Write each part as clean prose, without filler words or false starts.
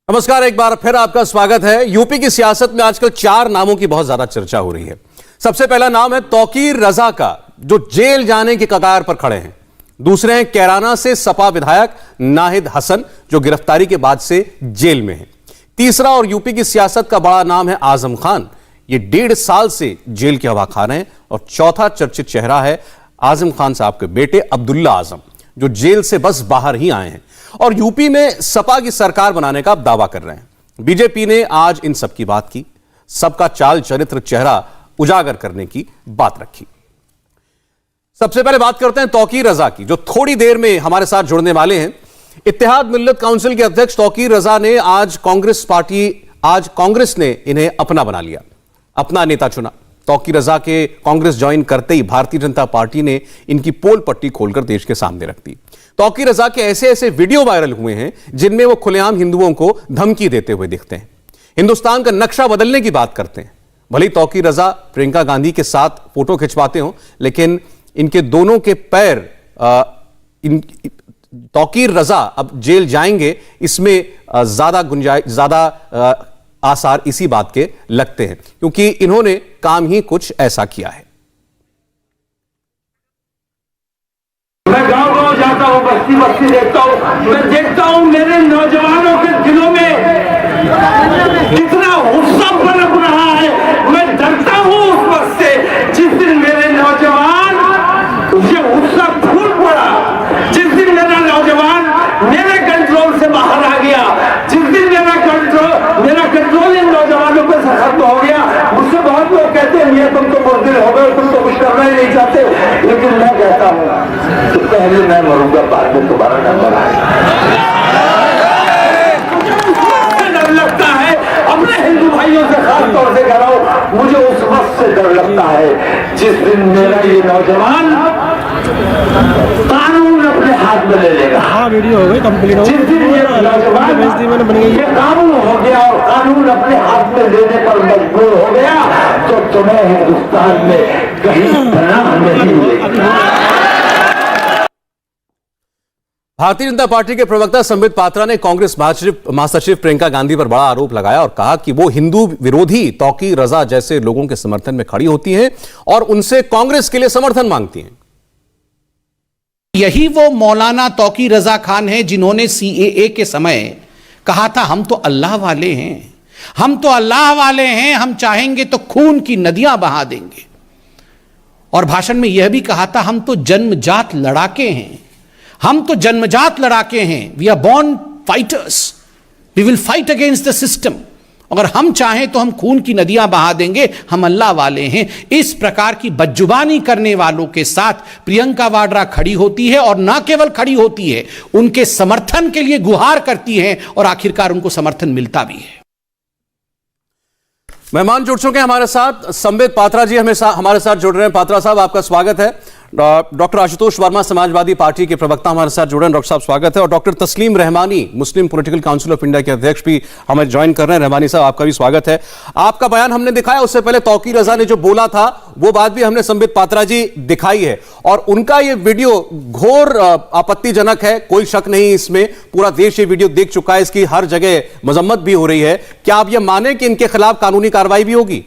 नमस्कार, एक बार फिर आपका स्वागत है। यूपी की सियासत में आजकल चार नामों की बहुत ज्यादा चर्चा हो रही है। सबसे पहला नाम है तौकीर रजा का, जो जेल जाने की कगार पर खड़े हैं। दूसरे हैं कैराना से सपा विधायक नाहिद हसन, जो गिरफ्तारी के बाद से जेल में हैं। तीसरा और यूपी की सियासत का बड़ा नाम है आजम खान, ये 1.5 साल से जेल की हवा खा रहे हैं। और चौथा चर्चित चेहरा है आजम खान साहब के बेटे अब्दुल्ला आजम, जो जेल से बस बाहर ही आए हैं और यूपी में सपा की सरकार बनाने का दावा कर रहे हैं। बीजेपी ने आज इन सब की बात की, सबका चाल चरित्र चेहरा उजागर करने की बात रखी। सबसे पहले बात करते हैं तौकीर रजा की, जो थोड़ी देर में हमारे साथ जुड़ने वाले हैं। इत्तेहाद मिल्लत काउंसिल के अध्यक्ष तौकीर रजा ने आज कांग्रेस ने इन्हें अपना बना लिया, अपना नेता चुना। तौकीर रजा के कांग्रेस ज्वाइन करते ही भारतीय जनता पार्टी ने इनकी पोल पट्टी खोलकर देश के सामने रख दी। तौकीर रजा के ऐसे ऐसे वीडियो वायरल हुए हैं जिनमें वो खुलेआम हिंदुओं को धमकी देते हुए दिखते हैं, हिंदुस्तान का नक्शा बदलने की बात करते हैं। भले तौकीर रजा प्रियंका गांधी के साथ फोटो खिंचवाते हो, लेकिन इनके दोनों के पैर तौकीर रजा अब जेल जाएंगे, इसमें ज्यादा आसार इसी बात के लगते हैं, क्योंकि इन्होंने काम ही कुछ ऐसा किया है। मैं गांव-गांव जाता हूं, बस्ती-बस्ती देखता हूं, मैं देखता हूं मेरे नौजवानों के दिलों में कितना गुस्सा पनप रहा है। मैं डरता हूं उस वक्त से जिस दिन मेरे नौजवान ये गुस्सा फूट पड़ा, जिस दिन मेरा नौजवान मेरे कंट्रोल से बाहर आ गया, जिस दिन मेरा कंट्रोल इन नौजवानों पर खत्म हो गया। मुझसे बहुत लोग कहते हैं ये तुम तो बुज़दिल हो गए, तुम तो कुछ करना ही नहीं चाहते, लेकिन मैं कहता हूं तो पहले मैं मरूंगा, बाद में तुम्हारा नंबर आएगा। डर लगता है अपने हिंदू भाइयों से, खास तौर से कह रहा हूं, मुझे उस वक्त से डर लगता है जिस दिन मेरा ये नौजवान कानून अपने हाथ में ले लेगा। हाँ, वीडियो हो गई कंप्लीट हो गई। जिस दिन ये नौजवान ये कानून हो गया और कानून अपने हाथ में लेने पर मजबूर हो गया, तो तुम्हें हिंदुस्तान में कहीं पनाह नहीं मिलेगी। भारतीय जनता पार्टी के प्रवक्ता संबित पात्रा ने कांग्रेस महासचिव प्रियंका गांधी पर बड़ा आरोप लगाया और कहा कि वो हिंदू विरोधी तौकीर रजा जैसे लोगों के समर्थन में खड़ी होती हैं और उनसे कांग्रेस के लिए समर्थन मांगती हैं। यही वो मौलाना तौकीर रजा खान है जिन्होंने सीएए के समय कहा था हम तो अल्लाह वाले हैं, हम तो अल्लाह वाले हैं, हम चाहेंगे तो खून की नदियां बहा देंगे। और भाषण में यह भी कहा था हम तो जन्मजात लड़ाके हैं, हम तो जन्मजात लड़ाके हैं, we are born fighters, we will fight against the system. अगर हम चाहें तो हम खून की नदियां बहा देंगे, हम अल्लाह वाले हैं। इस प्रकार की बदजुबानी करने वालों के साथ प्रियंका वाड्रा खड़ी होती है और ना केवल खड़ी होती है, उनके समर्थन के लिए गुहार करती है और आखिरकार उनको समर्थन मिलता भी है। मेहमान जुड़ चुके हैं हमारे साथ, संबित पात्रा जी हमारे साथ जुड़ रहे हैं। पात्रा साहब, आपका स्वागत है। डॉक्टर आशुतोष वर्मा समाजवादी पार्टी के प्रवक्ता हमारे साथ जुड़ रहे हैं। डॉक्टर साहब स्वागत है। और डॉक्टर तस्लीम रहमानी मुस्लिम पॉलिटिकल काउंसिल ऑफ इंडिया के अध्यक्ष भी हमें ज्वाइन कर रहे हैं। रहमानी साहब, आपका भी स्वागत है। आपका बयान हमने दिखाया, उससे पहले तौकीर रजा ने जो बोला था वो बात भी हमने संबित पात्रा जी दिखाई है और उनका ये वीडियो घोर आपत्तिजनक है, कोई शक नहीं इसमें। पूरा देश ये वीडियो देख चुका है, इसकी हर जगह मजम्मत भी हो रही है। क्या आप ये माने कि इनके खिलाफ कानूनी कार्रवाई भी होगी?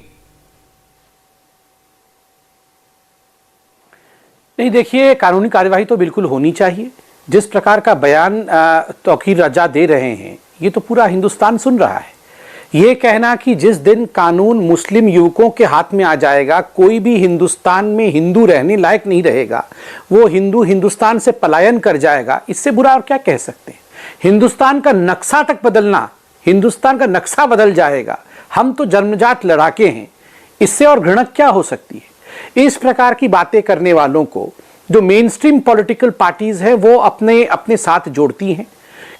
नहीं, देखिए, कानूनी कार्यवाही तो बिल्कुल होनी चाहिए। जिस प्रकार का बयान तौकीर रजा दे रहे हैं, ये तो पूरा हिंदुस्तान सुन रहा है। ये कहना कि जिस दिन कानून मुस्लिम युवकों के हाथ में आ जाएगा, कोई भी हिंदुस्तान में हिंदू रहने लायक नहीं रहेगा, वो हिंदू हिंदुस्तान से पलायन कर जाएगा, इससे बुरा और क्या कह सकते हैं। हिंदुस्तान का नक्शा तक बदलना, हिंदुस्तान का नक्शा बदल जाएगा, हम तो जन्मजात लड़ाके हैं, इससे और घृणक क्या हो सकती है। इस प्रकार की बातें करने वालों को जो मेन स्ट्रीम पॉलिटिकल पार्टीज है वो अपने साथ जोड़ती हैं,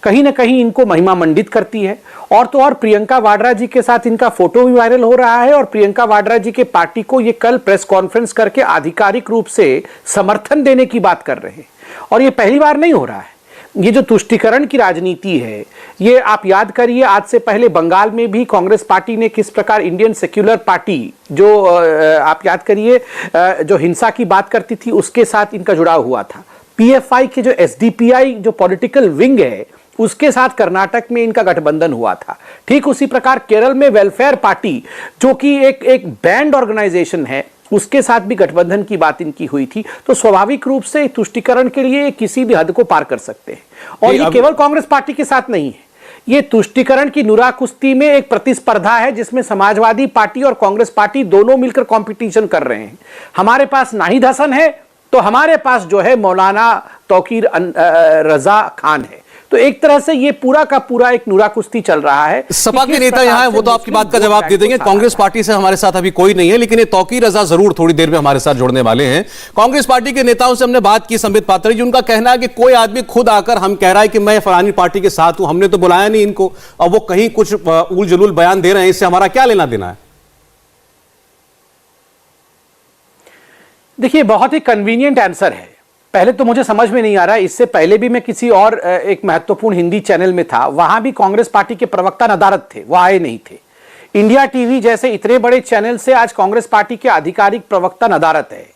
कहीं ना कहीं इनको महिमा मंडित करती है। और तो और प्रियंका वाड्रा जी के साथ इनका फोटो भी वायरल हो रहा है और प्रियंका वाड्रा जी के पार्टी को ये कल प्रेस कॉन्फ्रेंस करके आधिकारिक रूप से समर्थन देने की बात कर रहे हैं। और ये पहली बार नहीं हो रहा है। ये जो तुष्टीकरण की राजनीति है, ये आप याद करिए, आज से पहले बंगाल में भी कांग्रेस पार्टी ने किस प्रकार इंडियन सेक्युलर पार्टी, जो आप याद करिए जो हिंसा की बात करती थी, उसके साथ इनका जुड़ाव हुआ था। पीएफआई के जो एसडीपीआई जो पॉलिटिकल विंग है, उसके साथ कर्नाटक में इनका गठबंधन हुआ था। ठीक उसी प्रकार केरल में वेलफेयर पार्टी, जो कि एक बैंड ऑर्गेनाइजेशन है, उसके साथ भी गठबंधन की बात इनकी हुई थी। तो स्वाभाविक रूप से तुष्टिकरण के लिए किसी भी हद को पार कर सकते हैं। और ये केवल कांग्रेस पार्टी के साथ नहीं है, ये तुष्टिकरण की नुरा कुश्ती में एक प्रतिस्पर्धा है जिसमें समाजवादी पार्टी और कांग्रेस पार्टी दोनों मिलकर कंपटीशन कर रहे हैं। हमारे पास नाहिद हसन है तो हमारे पास जो है मौलाना तौकीर रजा खान है। तो एक तरह से ये पूरा का पूरा एक नुरा कुश्ती चल रहा है। सपा के नेता यहाँ है, वो तो आपकी बात का जवाब दे देंगे। कांग्रेस पार्टी से हमारे साथ अभी कोई नहीं है, लेकिन ये तौकीर रजा जरूर थोड़ी देर में हमारे साथ जुड़ने वाले हैं। कांग्रेस पार्टी के नेताओं से हमने बात की, संबित पात्रा जी, उनका कहना है कि कोई आदमी खुद आकर हम कह रहा है कि मैं फलानी पार्टी के साथ हूं, हमने तो बुलाया नहीं इनको, और वो कहीं कुछ उल जुलूल बयान दे रहे हैं, इससे हमारा क्या लेना देना है? देखिए, बहुत ही कन्वीनियंट आंसर है। पहले तो मुझे समझ में नहीं आ रहा, इससे पहले भी मैं किसी और एक महत्वपूर्ण हिंदी चैनल में था, वहां भी कांग्रेस पार्टी के प्रवक्ता नदारद थे, वो आए नहीं थे। इंडिया टीवी जैसे इतने बड़े चैनल से आज कांग्रेस पार्टी के आधिकारिक प्रवक्ता नदारद है।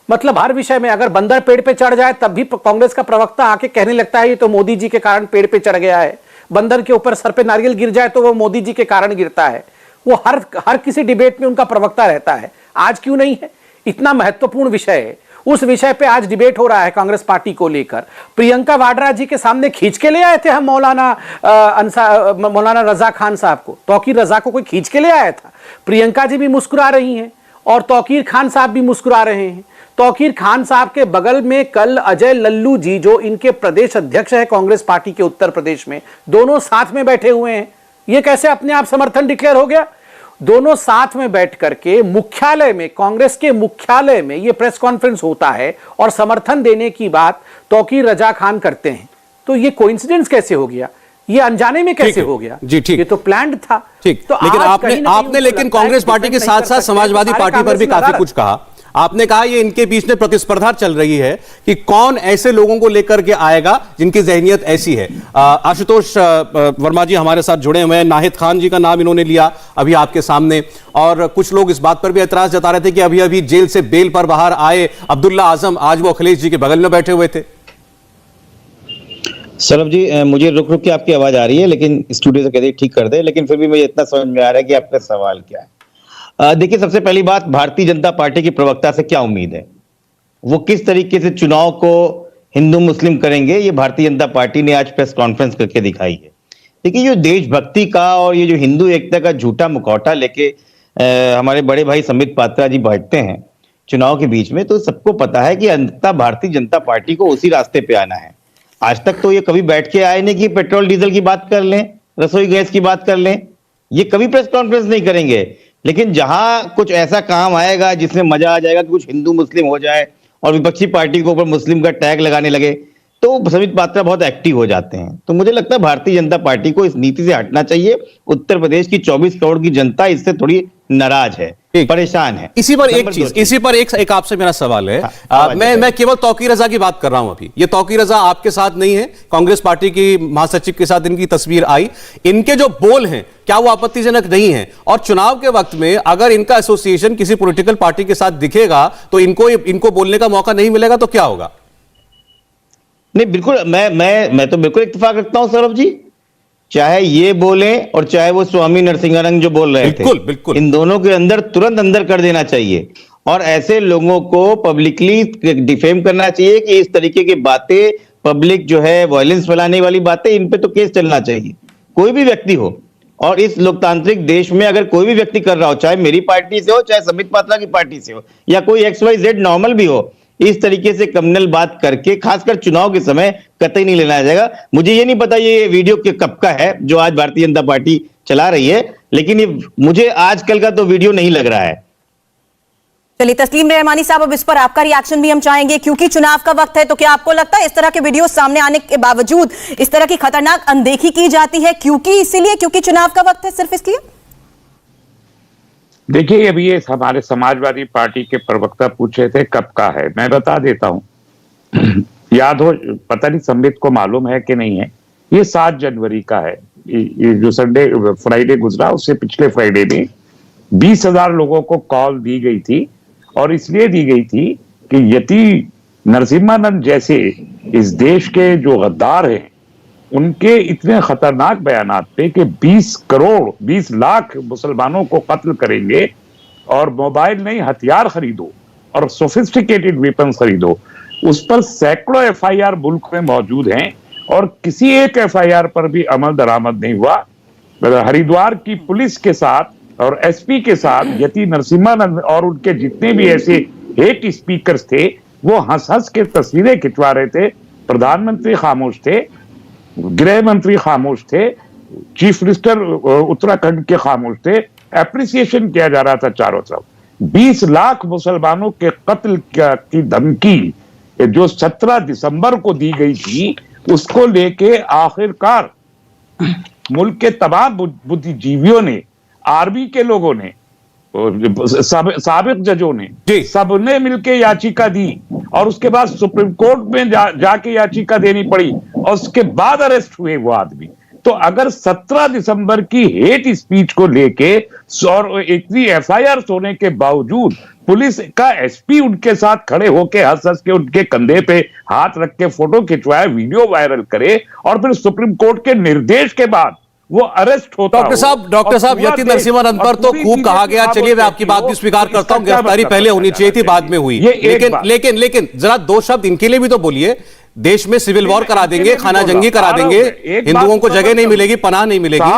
मतलब हर विषय में अगर बंदर पेड़ पे चढ़ जाए तब भी कांग्रेस का प्रवक्ता आके कहने लगता है ये तो मोदी जी के कारण पेड़ पे चढ़ गया है। बंदर के ऊपर सर पे नारियल गिर जाए तो वो मोदी जी के कारण गिरता है। वो हर किसी डिबेट में उनका प्रवक्ता रहता है। आज क्यों नहीं है? इतना महत्वपूर्ण विषय है, उस विषय पे आज डिबेट हो रहा है कांग्रेस पार्टी को लेकर। प्रियंका वाड्रा जी के सामने खींच के ले आए थे हम मौलाना रजा खान साहब को। तौकीर रजा को कोई खींच के ले आया था? प्रियंका जी भी मुस्कुरा रही हैं और तौकीर खान साहब भी मुस्कुरा रहे हैं। तौकीर खान साहब के बगल में कल अजय लल्लू जी, जो इनके प्रदेश अध्यक्ष है कांग्रेस पार्टी के उत्तर प्रदेश में, दोनों साथ में बैठे हुए हैं। ये कैसे अपने आप समर्थन डिक्लेयर हो गया? दोनों साथ में बैठ करके मुख्यालय में, कांग्रेस के मुख्यालय में ये प्रेस कॉन्फ्रेंस होता है और समर्थन देने की बात तौकीर रजा खान करते हैं। तो ये कोइंसिडेंस कैसे हो गया? ये अनजाने में कैसे हो गया? जी ठीक, ये तो प्लान्ड था। ठीक, तो लेकिन आपने लेकिन कांग्रेस पार्टी के साथ साथ समाजवादी पार्टी पर भी काफी कुछ कहा। आपने कहा ये इनके बीच में प्रतिस्पर्धा चल रही है कि कौन ऐसे लोगों को लेकर के आएगा जिनकी जहनियत ऐसी है। आशुतोष वर्मा जी हमारे साथ जुड़े हुए हैं। नाहिद खान जी का नाम इन्होंने लिया अभी आपके सामने, और कुछ लोग इस बात पर भी एतराज जता रहे थे कि अभी अभी जेल से बेल पर बाहर आए अब्दुल्ला आजम, आज वो अखिलेश जी के बगल में बैठे हुए थे। सौरभ जी, मुझे रुक रुक के आपकी आवाज आ रही है, लेकिन स्टूडियो से कहते ठीक कर दे, लेकिन फिर भी मुझे इतना समझ में आ रहा है कि आपका सवाल क्या है। देखिए, सबसे पहली बात, भारतीय जनता पार्टी की प्रवक्ता से क्या उम्मीद है? वो किस तरीके से चुनाव को हिंदू मुस्लिम करेंगे, ये भारतीय जनता पार्टी ने आज प्रेस कॉन्फ्रेंस करके दिखाई है। देखिए, जो देशभक्ति का और ये जो हिंदू एकता का झूठा मुखौटा लेके हमारे बड़े भाई संबित पात्रा जी बैठते हैं चुनाव के बीच में, तो सबको पता है कि अंततः भारतीय जनता पार्टी को उसी रास्ते पे आना है। आज तक तो ये कभी बैठ के आए नहीं कि पेट्रोल डीजल की बात कर लें, रसोई गैस की बात कर लें, ये कभी प्रेस कॉन्फ्रेंस नहीं करेंगे। लेकिन जहां कुछ ऐसा काम आएगा जिसमें मजा आ जाएगा कि कुछ हिंदू मुस्लिम हो जाए और विपक्षी पार्टी के ऊपर मुस्लिम का टैग लगाने लगे, तो संबित पात्रा बहुत एक्टिव हो जाते हैं। तो मुझे लगता है भारतीय जनता पार्टी को इस नीति से हटना चाहिए। उत्तर प्रदेश की 24 करोड़ की जनता इससे थोड़ी नाराज है, परेशान है। इसी पर एक आपसे मेरा सवाल है। मैं केवल तौकीर रजा की बात कर रहा हूं अभी। ये तौकीर रजा आपके साथ नहीं है, कांग्रेस पार्टी की महासचिव के साथ इनकी तस्वीर आई। इनके जो बोल हैं क्या वो आपत्तिजनक नहीं है? और चुनाव के वक्त में अगर इनका एसोसिएशन किसी पॉलिटिकल पार्टी के साथ दिखेगा तो इनको बोलने का मौका नहीं मिलेगा तो क्या होगा? नहीं, बिल्कुल, मैं तो बिल्कुल इत्तेफाक रखता हूं सौरभ जी। चाहे ये बोले और चाहे वो स्वामी नरसिंहारंग जो बोल रहे थे, बिल्कुल इन दोनों के अंदर तुरंत अंदर कर देना चाहिए और ऐसे लोगों को पब्लिकली डिफेम करना चाहिए कि इस तरीके की बातें, पब्लिक जो है वायलेंस फैलाने वाली बातें, इन पे तो केस चलना चाहिए, कोई भी व्यक्ति हो। और इस लोकतांत्रिक देश में अगर कोई भी व्यक्ति कर रहा हो, चाहे मेरी पार्टी से हो, चाहे संबित पात्रा की पार्टी से हो, या कोई XYZ नॉर्मल भी हो, इस तरीके से कम्युनल बात करके खासकर चुनाव के समय कतई नहीं लेना जाएगा। मुझे ये नहीं पता ये वीडियो के कब का है जो आज भारतीय जनता पार्टी चला रही है, लेकिन ये मुझे आजकल का तो वीडियो नहीं लग रहा है। चलिए तस्लीम रहमानी साहब, अब इस पर आपका रिएक्शन भी हम चाहेंगे, क्योंकि चुनाव का वक्त है। तो क्या आपको लगता है इस तरह के वीडियो सामने आने के बावजूद इस तरह की खतरनाक अनदेखी की जाती है, क्योंकि चुनाव का वक्त है, सिर्फ इसलिए? देखिए, अभी ये हमारे समाजवादी पार्टी के प्रवक्ता पूछ रहे थे कब का है, मैं बता देता हूं। याद हो, पता नहीं संबित को मालूम है कि नहीं है, ये 7 जनवरी का है। ये जो फ्राइडे गुजरा, उससे पिछले फ्राइडे में 20,000 लोगों को कॉल दी गई थी, और इसलिए दी गई थी कि यति नरसिम्हानंद जैसे इस देश के जो गद्दार हैं, उनके इतने खतरनाक बयानात पे कि 20 लाख मुसलमानों को कत्ल करेंगे और मोबाइल नहीं हथियार खरीदो और सोफिस्टिकेटेड वेपन्स खरीदो, उस पर सैकड़ों एफआईआर मुल्क में मौजूद हैं और किसी एक एफआईआर पर भी अमल दरामद नहीं हुआ। हरिद्वार की पुलिस के साथ और एसपी के साथ यति नरसिम्हानंद और उनके जितने भी ऐसे हेट स्पीकर्स थे वो हंस हंस के तस्वीरें खिंचवा रहे थे। प्रधानमंत्री खामोश थे, गृह मंत्री खामोश थे, चीफ मिनिस्टर उत्तराखंड के खामोश थे, एप्रिसिएशन किया जा रहा था चारों तरफ। 20 लाख मुसलमानों के कत्ल की धमकी जो 17 दिसंबर को दी गई थी, उसको लेके आखिरकार मुल्क के तमाम बुद्धिजीवियों ने, आर्मी के लोगों ने, साबिक जजों ने, सबने मिलकर याचिका दी और उसके बाद सुप्रीम कोर्ट में जाके याचिका देनी पड़ी और उसके बाद अरेस्ट हुए वो आदमी। तो अगर 17 दिसंबर की हेट स्पीच को लेके और इतनी एफआईआर होने के बावजूद पुलिस का एसपी उनके साथ खड़े होके हंस हंस के उनके कंधे पे हाथ रख के फोटो खिंचवाए, वीडियो वायरल करे और फिर सुप्रीम कोर्ट के निर्देश के बाद वो अरेस्ट होता। डॉक्टर साहब यति नरसिम्हानंद पर तो खूब कहा गया, चलिए मैं आपकी बात भी स्वीकार करता हूं, गिरफ्तारी पहले होनी चाहिए थी, बाद में हुई। लेकिन जरा दो शब्द इनके लिए भी तो बोलिए। देश में सिविल वॉर करा देंगे, खाना जंगी करा देंगे, हिंदुओं को जगह नहीं मिलेगी, पनाह नहीं मिलेगी।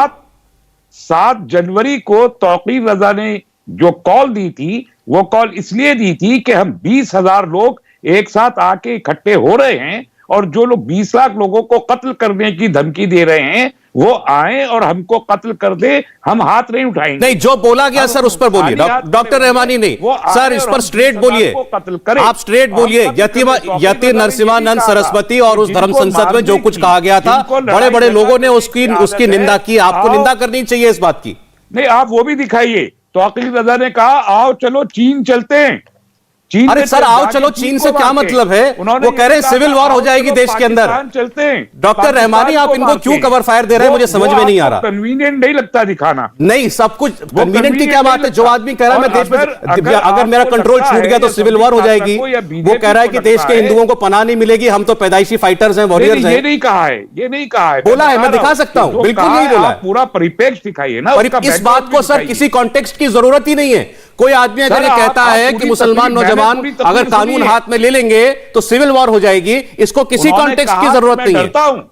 7 जनवरी को तौकीर रजा ने जो कॉल दी थी, वो कॉल इसलिए दी थी कि हम 20,000 लोग एक साथ आके इकट्ठे हो रहे हैं और जो लोग 20 लाख लोगों को कत्ल करने की धमकी दे रहे हैं वो आए और हमको कत्ल कर दे, हम हाथ नहीं उठाएंगे। नहीं, जो बोला गया सर उस पर बोलिए। डॉक्टर रहमानी नहीं सर, इस पर स्ट्रेट बोलिए, आप स्ट्रेट बोलिए। यति नरसिम्हानंद सरस्वती और उस धर्म संसद में जो कुछ कहा गया था, बड़े बड़े लोगों ने उसकी निंदा की, आपको निंदा करनी चाहिए इस बात की। नहीं, आप वो भी दिखाइए। तौकीर रजा ने कहा आओ चलो चीन चलते हैं। अरे सर आओ चलो चीन से क्या मतलब है? वो कह रहे हैं सिविल वॉर हो जाएगी देश के अंदर। चलते हैं। डॉक्टर रहमानी आप इनको क्यों कवर फायर दे रहे हैं, मुझे समझ में नहीं आ रहा। कन्वीनियंट नहीं लगता दिखाना। नहीं, सब कुछ कन्वीनियंट की क्या बात है? जो आदमी कह रहा है मैं देश में अगर मेरा कंट्रोल छूट गया तो सिविल वॉर हो जाएगी, वो कह रहा है कि देश के हिंदुओं को पनाह नहीं मिलेगी, हम तो पैदाइशी फाइटर्स हैं, वॉरियर्स हैं। ये नहीं कहा है, ये नहीं कहा है। बोला है, मैं दिखा सकता हूं, बिल्कुल नहीं बोला है। पूरा परिप्रेक्ष्य दिखाइए ना। इस बात को सर किसी कॉन्टेक्स्ट की जरूरत ही नहीं है। कोई आदमी अगर ये कहता है कि मुसलमान नौजवान अगर कानून हाथ में ले लेंगे तो सिविल वॉर हो जाएगी, इसको किसी कॉन्टेक्स्ट की जरूरत नहीं है।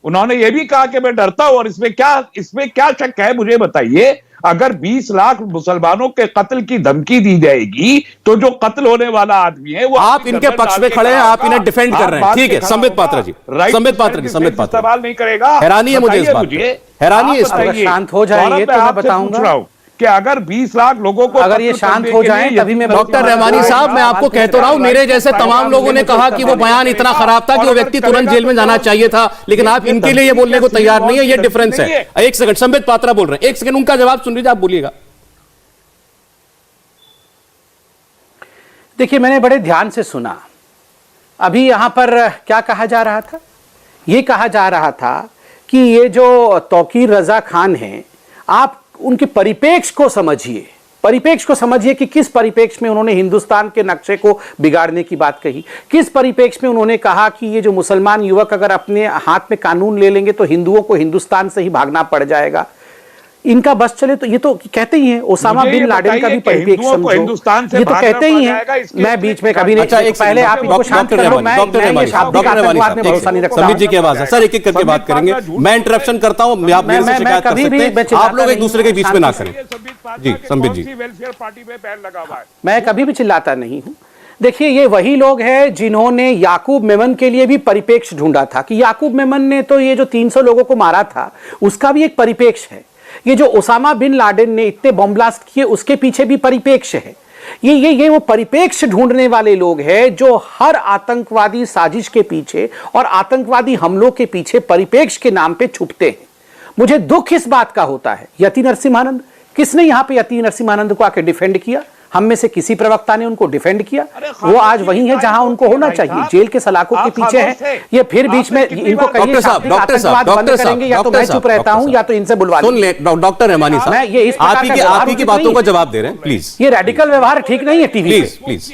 उन्होंने ये भी कहा कि मैं डरता हूं और इसमें क्या शक है मुझे बताइए। अगर 20 लाख मुसलमानों के कत्ल की धमकी दी जाएगी तो जो कत्ल होने वाला आदमी है वो आप इनके पक्ष में खड़े हैं, आप इन्हें डिफेंड कर रहे हैं। ठीक है, संबित पात्रा जी, संबित पात्रा सवाल नहीं करेगा। हैरानी है मुझे इस बात, हैरानी है इस बात। शांत हो जाइए तो मैं बताऊंगा कि अगर 20 लाख लोगों को अगर ये शांत हो जाए तभी मैं। डॉक्टर रहमानी साहब, मैं आपको कहता रहा हूं, मेरे जैसे तमाम लोगों ने कहा कि वो बयान इतना खराब था कि वो व्यक्ति तुरंत जेल में जाना चाहिए था, लेकिन आप इनके लिए ये बोलने को तैयार नहीं है। ये डिफरेंस है। एक सेकंड, संबित पात्रा बोल रहे हैं, एक सेकंड उनका जवाब सुन लीजिए, आप बोलिएगा। देखिए, मैंने बड़े ध्यान से सुना। अभी यहां पर क्या कहा जा रहा था? यह कहा जा रहा था कि ये जो तौकीर रजा खान हैं, आप उनके परिप्रेक्ष्य को समझिए, परिप्रेक्ष्य को समझिए कि किस परिप्रेक्ष्य में उन्होंने हिंदुस्तान के नक्शे को बिगाड़ने की बात कही, किस परिप्रेक्ष्य में उन्होंने कहा कि ये जो मुसलमान युवक अगर अपने हाथ में कानून ले लेंगे तो हिंदुओं को हिंदुस्तान से ही भागना पड़ जाएगा। इनका बस चले तो ये तो कहते ही हैं, ओसामा बिन लादेन का भी परिप्रेक्ष्य समझो, ये तो कहते ही हैं। मैं बीच में कभी नहीं। अच्छा, एक पहले आप इनको शांत कर लो। मैं शाब्दिक आतंकवाद में भरोसा नहीं रखता। संबित जी की आवाज है सर, एक एक करके बात करेंगे। मैं इंटरप्शन करता हूं, आप मेरे से शिकायत कर सकते हैं, आप लोग एक दूसरे के बीच में ना करें। जी संबित जी, वेलफेयर पार्टी में बैन लगा हुआ है। मैं कभी भी चिल्लाता नहीं हूं। देखिए, ये वही लोग हैं जिन्होंने याकूब मेमन के लिए भी परिप्रेक्ष्य ढूंढा था कि याकूब मेमन ने तो ये जो 300 लोगों को मारा था उसका भी एक परिप्रेक्ष्य है। ये जो ओसामा बिन लादेन ने इतने बम ब्लास्ट किए उसके पीछे भी परिप्रेक्ष्य है। ये वो परिप्रेक्ष्य ढूंढने वाले लोग हैं जो हर आतंकवादी साजिश के पीछे और आतंकवादी हमलों के पीछे परिप्रेक्ष्य के नाम पे छुपते हैं। मुझे दुख इस बात का होता है, यति नरसिम्हानंद, किसने यहां पे यति नरसिम्हानंद को आके डिफेंड किया? हम में से किसी प्रवक्ता ने उनको डिफेंड किया? वो आज वहीं है जहां उनको होना चाहिए, जेल के सलाखों के पीछे है। ये फिर बीच में इनको कहिए आतंकवाद बंद करेंगे, या तो मैं चुप रहता हूं या तो इनसे बुलवा सुन ले। डॉक्टर रहमानी साहब, मैं ये आप ही की बातों का जवाब दे रहे हैं, प्लीज। ये रेडिकल व्यवहार ठीक नहीं है टीवी प्लीज।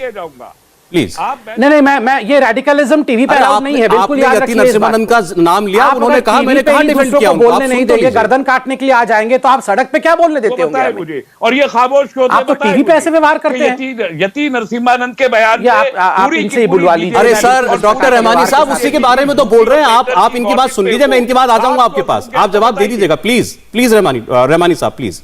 प्लीज। नहीं, मैं ये रेडिकलिज्म टीवी पे अलाउड नहीं है, बिल्कुल याद रखिए। नरसिम्हानंद का नाम लिया, उन्होंने कहा मैंने कहा डिफेंड किया, बोलने नहीं देंगे, गर्दन काटने के लिए आ जाएंगे, तो आप सड़क पे क्या बोलने देते होंगे मुझे? और ये खामोश क्यों? आप तो टीवी पे ऐसे व्यवहार करते हैं। यति नरसिम्हानंद के बयान आप इनसे ही बुलवा लीजिए। अरे सर, डॉक्टर रहमानी साहब उसी के बारे में तो बोल रहे हैं, आप इनकी बात सुन लीजिए, मैं इनकी बात आ जाऊंगा आपके पास, आप जवाब दे दीजिएगा प्लीज। प्लीज रहमानी साहब प्लीज।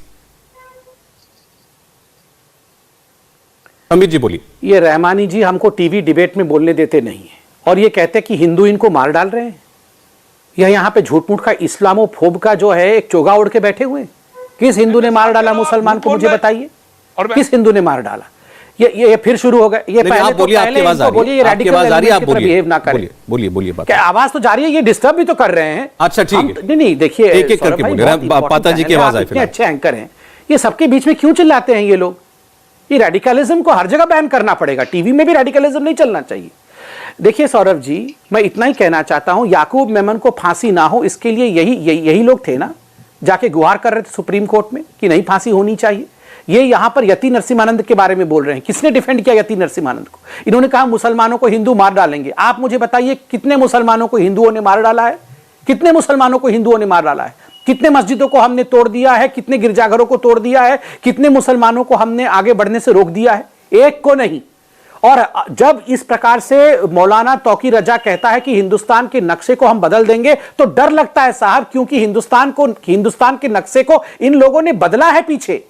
अमित जी बोलिए। ये रहमानी जी हमको टीवी डिबेट में बोलने देते नहीं है, और ये कहते हैं कि हिंदू इनको मार डाल रहे हैं। यह यहाँ पे झूठ मूठ का इस्लामोफोब का जो है एक चोगा ओढ़ के बैठे हुए हैं। किस हिंदू ने मार डाला मुसलमान को, मुझे बताइए, किस हिंदू ने मार डाला? ये फिर शुरू हो गया। ये पहले आप बोलिए, आपकी आवाज आ रही है, आपकी आवाज आ रही है, आप बिहेव ना करें। बोलिए क्या आवाज तो जा रही है, ये डिस्टर्ब भी तो कर रहे हैं। अच्छा ठीक है, नहीं देखिए, एक एक करके बोलिए। पाता जी की आवाज आई, इतने अच्छे एंकर हैं, ये सबके बीच में क्यों चिल्लाते हैं ये लोग? ये रेडिकलिज्म को हर जगह बैन करना पड़ेगा, टीवी में भी रेडिकलिज्म नहीं चलना चाहिए। देखिए सौरभ जी, मैं इतना ही कहना चाहता हूं, याकूब मेमन को फांसी ना हो इसके लिए यही लोग थे ना, जाके गुहार कर रहे थे सुप्रीम कोर्ट में कि नहीं फांसी होनी चाहिए। ये यहां पर यति नरसिम्हानंद के बारे में बोल रहे हैं। किसने डिफेंड किया यति नरसिम्हानंद को? इन्होंने कहा मुसलमानों को हिंदू मार डालेंगे। आप मुझे बताइए, कितने मुसलमानों को हिंदुओं ने मार डाला है? कितने मुसलमानों को हिंदुओं ने मार डाला है? कितने मस्जिदों को हमने तोड़ दिया है, कितने गिरजाघरों को तोड़ दिया है, कितने मुसलमानों को हमने आगे बढ़ने से रोक दिया है? एक को नहीं। और जब इस प्रकार से मौलाना तौकीर रजा कहता है कि हिंदुस्तान के नक्शे को हम बदल देंगे, तो डर लगता है साहब, क्योंकि हिंदुस्तान के नक्शे को इन लोगों ने बदला है। पीछे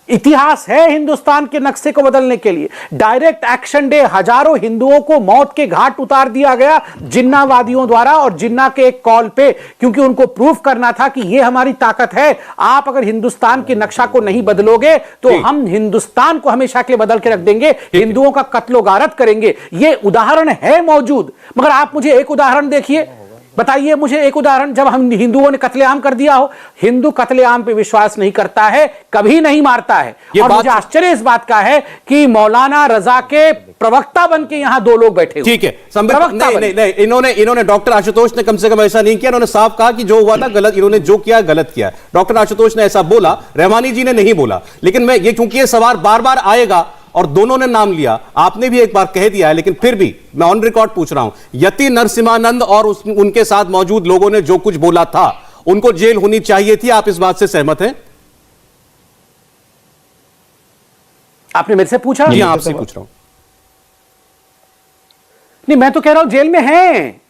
इतिहास है हिंदुस्तान के नक्शे को बदलने के लिए। डायरेक्ट एक्शन डे, हजारों हिंदुओं को मौत के घाट उतार दिया गया जिन्नावादियों द्वारा, और जिन्ना के एक कॉल पे, क्योंकि उनको प्रूफ करना था कि ये हमारी ताकत है। आप अगर हिंदुस्तान के नक्शा को नहीं बदलोगे तो हम हिंदुस्तान को हमेशा के लिए बदल के रख देंगे, हिंदुओं का कत्लो गारत करेंगे। ये उदाहरण है मौजूद, मगर आप मुझे एक उदाहरण देखिए, बताइए मुझे एक उदाहरण जब हम हिंदुओं ने कत्लेआम कर दिया हो। हिंदू कत्लेआम पे विश्वास नहीं करता है, कभी नहीं मारता है। और मुझे आश्चर्य इस बात का है कि मौलाना रजा के प्रवक्ता बन के यहां दो लोग बैठे हुए। ठीक है, नहीं, इन्होंने डॉक्टर आशुतोष ने कम से कम ऐसा नहीं किया। इन्होंने साफ कहा कि जो हुआ था गलत, इन्होंने जो किया गलत किया। डॉक्टर आशुतोष ने ऐसा बोला, रहमानी जी ने नहीं बोला। लेकिन मैं ये, क्योंकि ये सवाल बार बार आएगा और दोनों ने नाम लिया, आपने भी एक बार कह दिया है, लेकिन फिर भी मैं ऑन रिकॉर्ड पूछ रहा हूं, यति नरसिम्हानंद और उनके साथ मौजूद लोगों ने जो कुछ बोला था, उनको जेल होनी चाहिए थी। आप इस बात से सहमत हैं? आपने मेरे से पूछा? जी आपसे पूछ रहा हूं। नहीं, मैं तो कह रहा हूं जेल में हैं।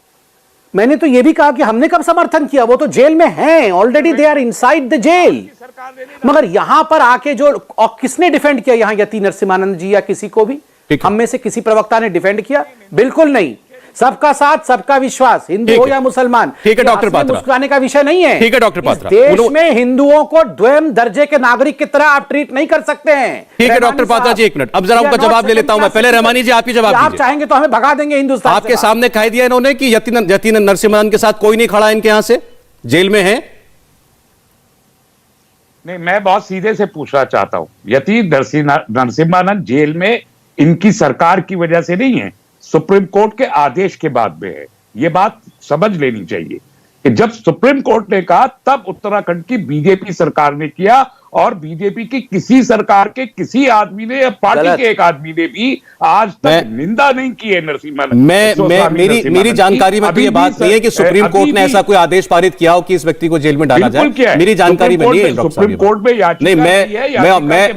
मैंने तो यह भी कहा कि हमने कब समर्थन किया, वो तो जेल में हैं already, they are inside the jail. मगर यहां पर आके जो, और किसने डिफेंड किया यहां यति नरसिम्हानंद जी या किसी को भी? हम में से किसी प्रवक्ता ने डिफेंड किया? बिल्कुल नहीं। सबका साथ, सबका विश्वास, हिंदू हो या मुसलमान। ठीक है डॉक्टर पात्रा, मुस्कुराने का विषय नहीं है। ठीक है डॉक्टर पात्रा, देश में हिंदुओं को द्वितीय दर्जे के नागरिक की तरह आप ट्रीट नहीं कर सकते हैं। ठीक है डॉक्टर पात्रा जी, एक मिनट, अब जरा उनका जवाब ले लेता हूं मैं। पहले रहमानी जी आप ही जवाब दीजिए। आप चाहेंगे तो हमें भगा देंगे हिंदुस्तान। आपके सामने कह दिया इन्होंने कि यति नरसिम्हानंद के साथ कोई नहीं खड़ा इनके यहां से, जेल में है। नहीं, मैं बहुत सीधे से पूछना चाहता हूं, यति नरसिम्हानंद जेल में इनकी सरकार की वजह से नहीं है, सुप्रीम कोर्ट के आदेश के बाद में है। यह बात समझ लेनी चाहिए कि जब सुप्रीम कोर्ट ने कहा, तब उत्तराखंड की बीजेपी सरकार ने किया, और बीजेपी की किसी सरकार के किसी आदमी ने या पार्टी के एक आदमी ने भी आज तक निंदा नहीं की है नरसिम्हानंद। मेरी जानकारी में तो ये बात नहीं है कि सुप्रीम कोर्ट ने ऐसा कोई आदेश पारित किया हो कि इस व्यक्ति को जेल में डाला जाए। मेरी जानकारी में नहीं है सुप्रीम कोर्ट में। नहीं,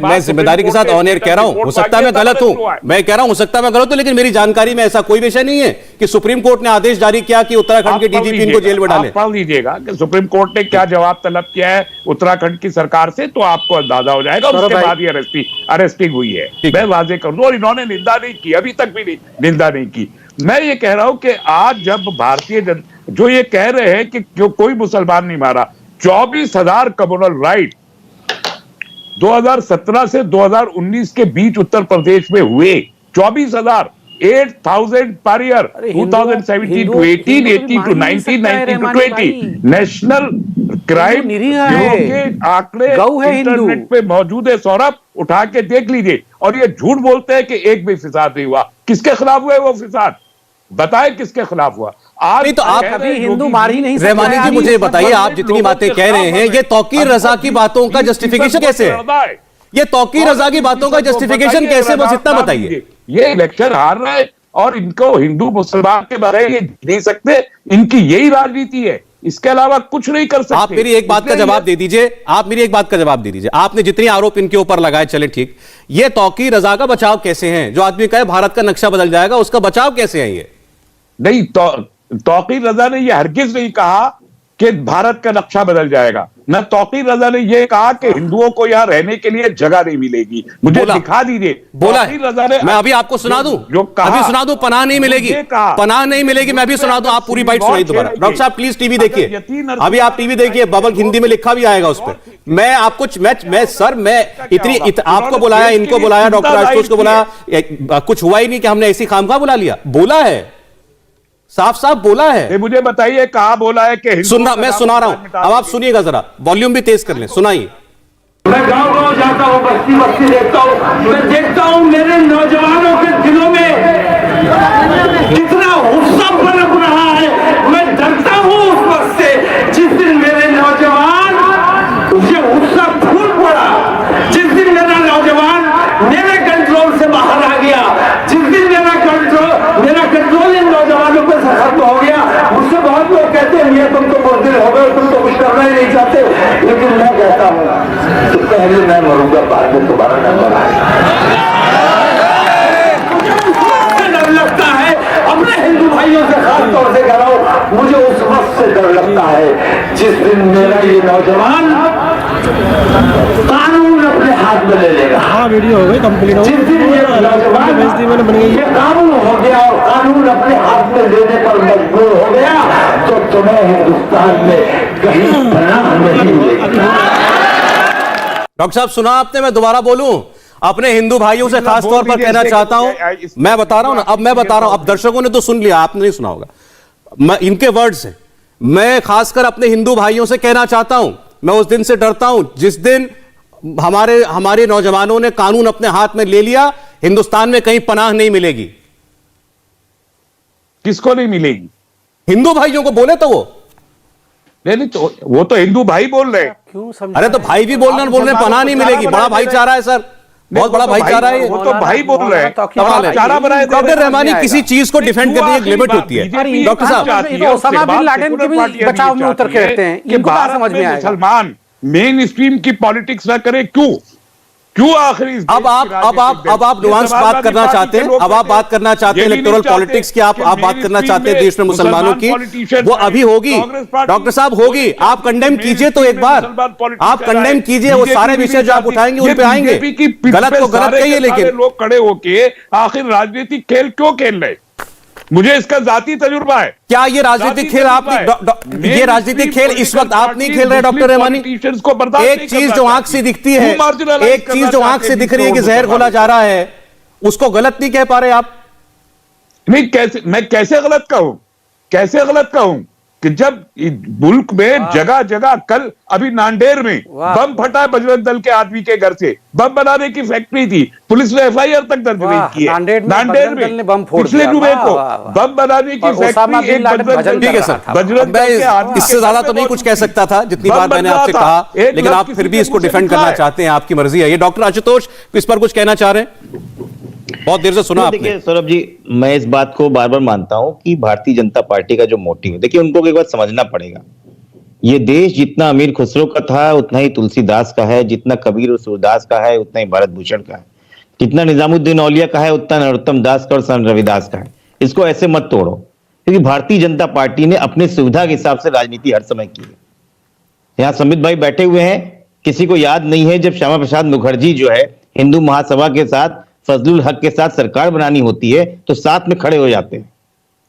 मैं जिम्मेदारी के साथ ऑन एयर कह रहा हूं, हो सकता है मैं गलत हूं, मैं कह रहा हूं हो सकता है मैं गलत हूं, लेकिन मेरी जानकारी में ऐसा कोई विषय नहीं है कि सुप्रीम कोर्ट ने आदेश जारी किया कि उत्तराखंड के डीजीपी इनको जेल में डाले। पढ़ लीजिएगा कि सुप्रीम कोर्ट ने क्या जवाब तलब किया है उत्तराखंड की सरकार से, तो आपको अंदाजा हो जाएगा। उसके बाद ये अरेस्टिंग हुई है, मैं वाजे कर दूं। और इन्होंने निंदा नहीं की, अभी तक भी निंदा नहीं की। मैं ये कह रहा हूं कि आज जब भारतीय जनता जो ये कह रहे हैं कि जो कोई मुसलमान नहीं मारा, 24,000 कम्युनल राइट 2017 से 2019 के बीच उत्तर प्रदेश में हुए, 24,000, 8,000 per year, 2017 to 18, 18 to 19, 19 to 20। National crime bureau के आंकड़े इंटरनेट पे मौजूद है सौरभ, उठा के देख लीजिए। और ये झूठ बोलते हैं कि एक भी फिसाद नहीं हुआ। किसके खिलाफ हुआ है वो फिसाद? बताए किसके खिलाफ हुआ? आज नहीं तो आप कभी हिंदू मार ही नहीं सकते। रहमानी जी मुझे बताइए, आप जितनी बातें कह रहे हैं, ये तौकीर रजा की बातों का जस्टिफिकेशन कैसे है? ये तौकीर रजा की बातों का जस्टिफिकेशन कैसे, बस इतना बताइए। ये इलेक्शन हार रहा है, और इनको हिंदू मुसलमान के बगैर ये जी नहीं सकते। इनकी यही राजनीति है, इसके अलावा कुछ नहीं कर सकते। आप मेरी एक बात का जवाब दे दीजिए, आप मेरी एक बात का जवाब दे दीजिए। आपने जितने आरोप इनके ऊपर लगाए, चले ठीक, ये तौकीर रजा का बचाव कैसे हैं? जो आदमी कहे भारत का नक्शा बदल जाएगा, उसका बचाव कैसे है? ये नहीं, तौकीर रजा ने यह हरगिज नहीं कहा कि भारत का नक्शा बदल जाएगा। न तौकीर रजा ने यह कहा कि हिंदुओं को यहां रहने के लिए जगह नहीं मिलेगी। मुझे दिखा दीजिए, बोला तौकीर रजा ने, मैं अभी आपको सुना दूं, जो कहा, अभी सुना दूं, पनाह नहीं मिलेगी, पनाह नहीं मिलेगी, मैं अभी सुना दूं। आप पूरी बाइट सुनाइए दोबारा। डॉक्टर साहब प्लीज टीवी देखिए, अभी आप टीवी देखिए, बबल हिंदी में लिखा भी आएगा उस पर। मैं आपको आपको बुलाया, इनको बुलाया, डॉक्टर आशुतोष को बुलाया, कुछ हुआ ही नहीं कि हमने ऐसी खामखा बुला लिया। बोला है, साफ साफ बोला है। मुझे बताइए कहां बोला है कि मैं सुना रहा हूं, अब आप सुनिएगा, जरा वॉल्यूम भी तेज कर लें, सुनाइए। मैं गांव गांव जाता हूं, बस्ती बस्ती देखता हूं, मैं देखता हूं मेरे नौजवानों के दिलों में कितना उत्साह पनप रहा है। मैं डरता हूं उस वक्त से जिस दिन मेरे नौजवान ये उत्साह फूल पड़ा, जिस दिन मेरा नौजवान मेरे कंट्रोल से बाहर आ गया, जिस दिन मेरा कंट्रोल इन नौजवानों पर खत्म हो गया। मुझसे बहुत लोग कहते हैं ये तुम तो बुज़दिल हो गए, तुम तो कुछ करना ही नहीं चाहते, लेकिन मैं कहता हूं तो पहले मैं मरूंगा, बाद में तुम्हारा नंबर आएगा। डर लगता है अपने हिंदू भाइयों से, खास तौर से कह रहा हूं, मुझे उस वक्त से डर लगता है जिस दिन मेरा ये नौजवान कानून अपने हाथ में ले लेगा। हाँ, वीडियो हो गई कंप्लीट हो, जिस दिन ये नौजवान ये कानून हो गया और कानून अपने हाथ में लेने पर मजबूर हो गया, तो तुम्हें हिंदुस्तान में कहीं पनाह नहीं मिलेगी। डॉक्टर साहब सुना आपने, मैं दोबारा बोलूं, अपने हिंदू भाइयों से खास तौर पर कहना चाहता हूं, मैं बता रहा हूं ना, अब मैं बता रहा हूं, अब दर्शकों ने तो सुन लिया, आपने नहीं सुना होगा, मैं इनके वर्ड्स हैं, मैं खासकर अपने हिंदू भाइयों से कहना चाहता हूं, मैं उस दिन से डरता हूं जिस दिन हमारे नौजवानों ने कानून अपने हाथ में ले लिया, हिंदुस्तान में कहीं पनाह नहीं मिलेगी। किसको नहीं मिलेगी? हिंदू भाइयों को बोले तो वो नहीं, तो वो तो हिंदू भाई बोल रहे हैं। क्यों समझ? अरे तो भाई भी बोल रहे पनाह नहीं मिलेगी, बड़ा भाईचारा है सर, बहुत बड़ा भाईचारा है। वो तो भाई बोल रहे हैं, डॉक्टर रहमानी, किसी चीज को डिफेंड करने की एक लिमिट होती है। डॉक्टर साहब ओसामा बिन लादेन के भी बचाव में उतर के रहते हैं, इनको बात समझ में आएगा। मुसलमान मेन स्ट्रीम की पॉलिटिक्स ना करे, क्यों आखिरी अब आप नुआंस बात करना चाहते हैं, अब आप बात करना चाहते हैं इलेक्टोरल पॉलिटिक्स की, आप बात करना चाहते हैं देश में मुसलमानों की, वो अभी होगी डॉक्टर साहब, होगी। आप कंडेम कीजिए तो एक बार, आप कंडेम कीजिए, वो सारे विषय जो आप उठाएंगे उन पे आएंगे, गलत को गलत कहिए, लेकिन लोग खड़े होके आखिर राजनीतिक खेल क्यों खेल रहे? मुझे इसका जाती तजुर्बा है। क्या ये राजनीतिक खेल आपने, ये राजनीतिक खेल इस वक्त आप नहीं खेल रहे डॉक्टर रहमानी? एक चीज जो आंख से दिखती है, एक चीज जो आंख से दिख रही है कि जहर घोला जा रहा है, उसको गलत नहीं कह पा रहे आप? नहीं, मैं कैसे गलत कहूं कि जब मुल्क में जगह जगह, कल अभी नांदेड़ में बम फटा है बजरंग दल के आदमी के घर से, बम बनाने की फैक्ट्री थी, पुलिस ने FIR तक दर्ज नहीं की है। नांदेड़ में पिछले जुमे को बम बनाने की फैक्ट्री एक बजरंग दल के आदमी। इससे ज्यादा तो नहीं कुछ कह सकता था जितनी बार मैंने आपसे कहा, लेकिन आप फिर भी इसको डिफेंड करना चाहते हैं, आपकी मर्जी है ये। डॉक्टर आशुतोष इस पर कुछ कहना चाह रहे हैं? बहुत देर से सुना आपने। देखिए सौरभ जी, मैं इस बात को बार बार मानता हूं कि भारतीय जनता पार्टी का जो मोटिव है, देखिए उनको एक बात समझना पड़ेगा, ये देश जितना अमीर खुसरो का था उतना ही तुलसीदास का है, जितना कबीर और सूरदास का है उतना ही भारत भूषण का है, जितना निजामुद्दीन औलिया का है उतना नरोत्तम दास का और संत रविदास का है। इसको ऐसे मत तोड़ो, क्योंकि भारतीय जनता पार्टी ने अपनी सुविधा के हिसाब से राजनीति हर समय की है। यहाँ समित भाई बैठे हुए हैं, किसी को याद नहीं है जब श्यामा प्रसाद मुखर्जी जो है हिंदू महासभा के साथ फजलुल हक के साथ सरकार बनानी होती है तो साथ में खड़े हो जाते हैं,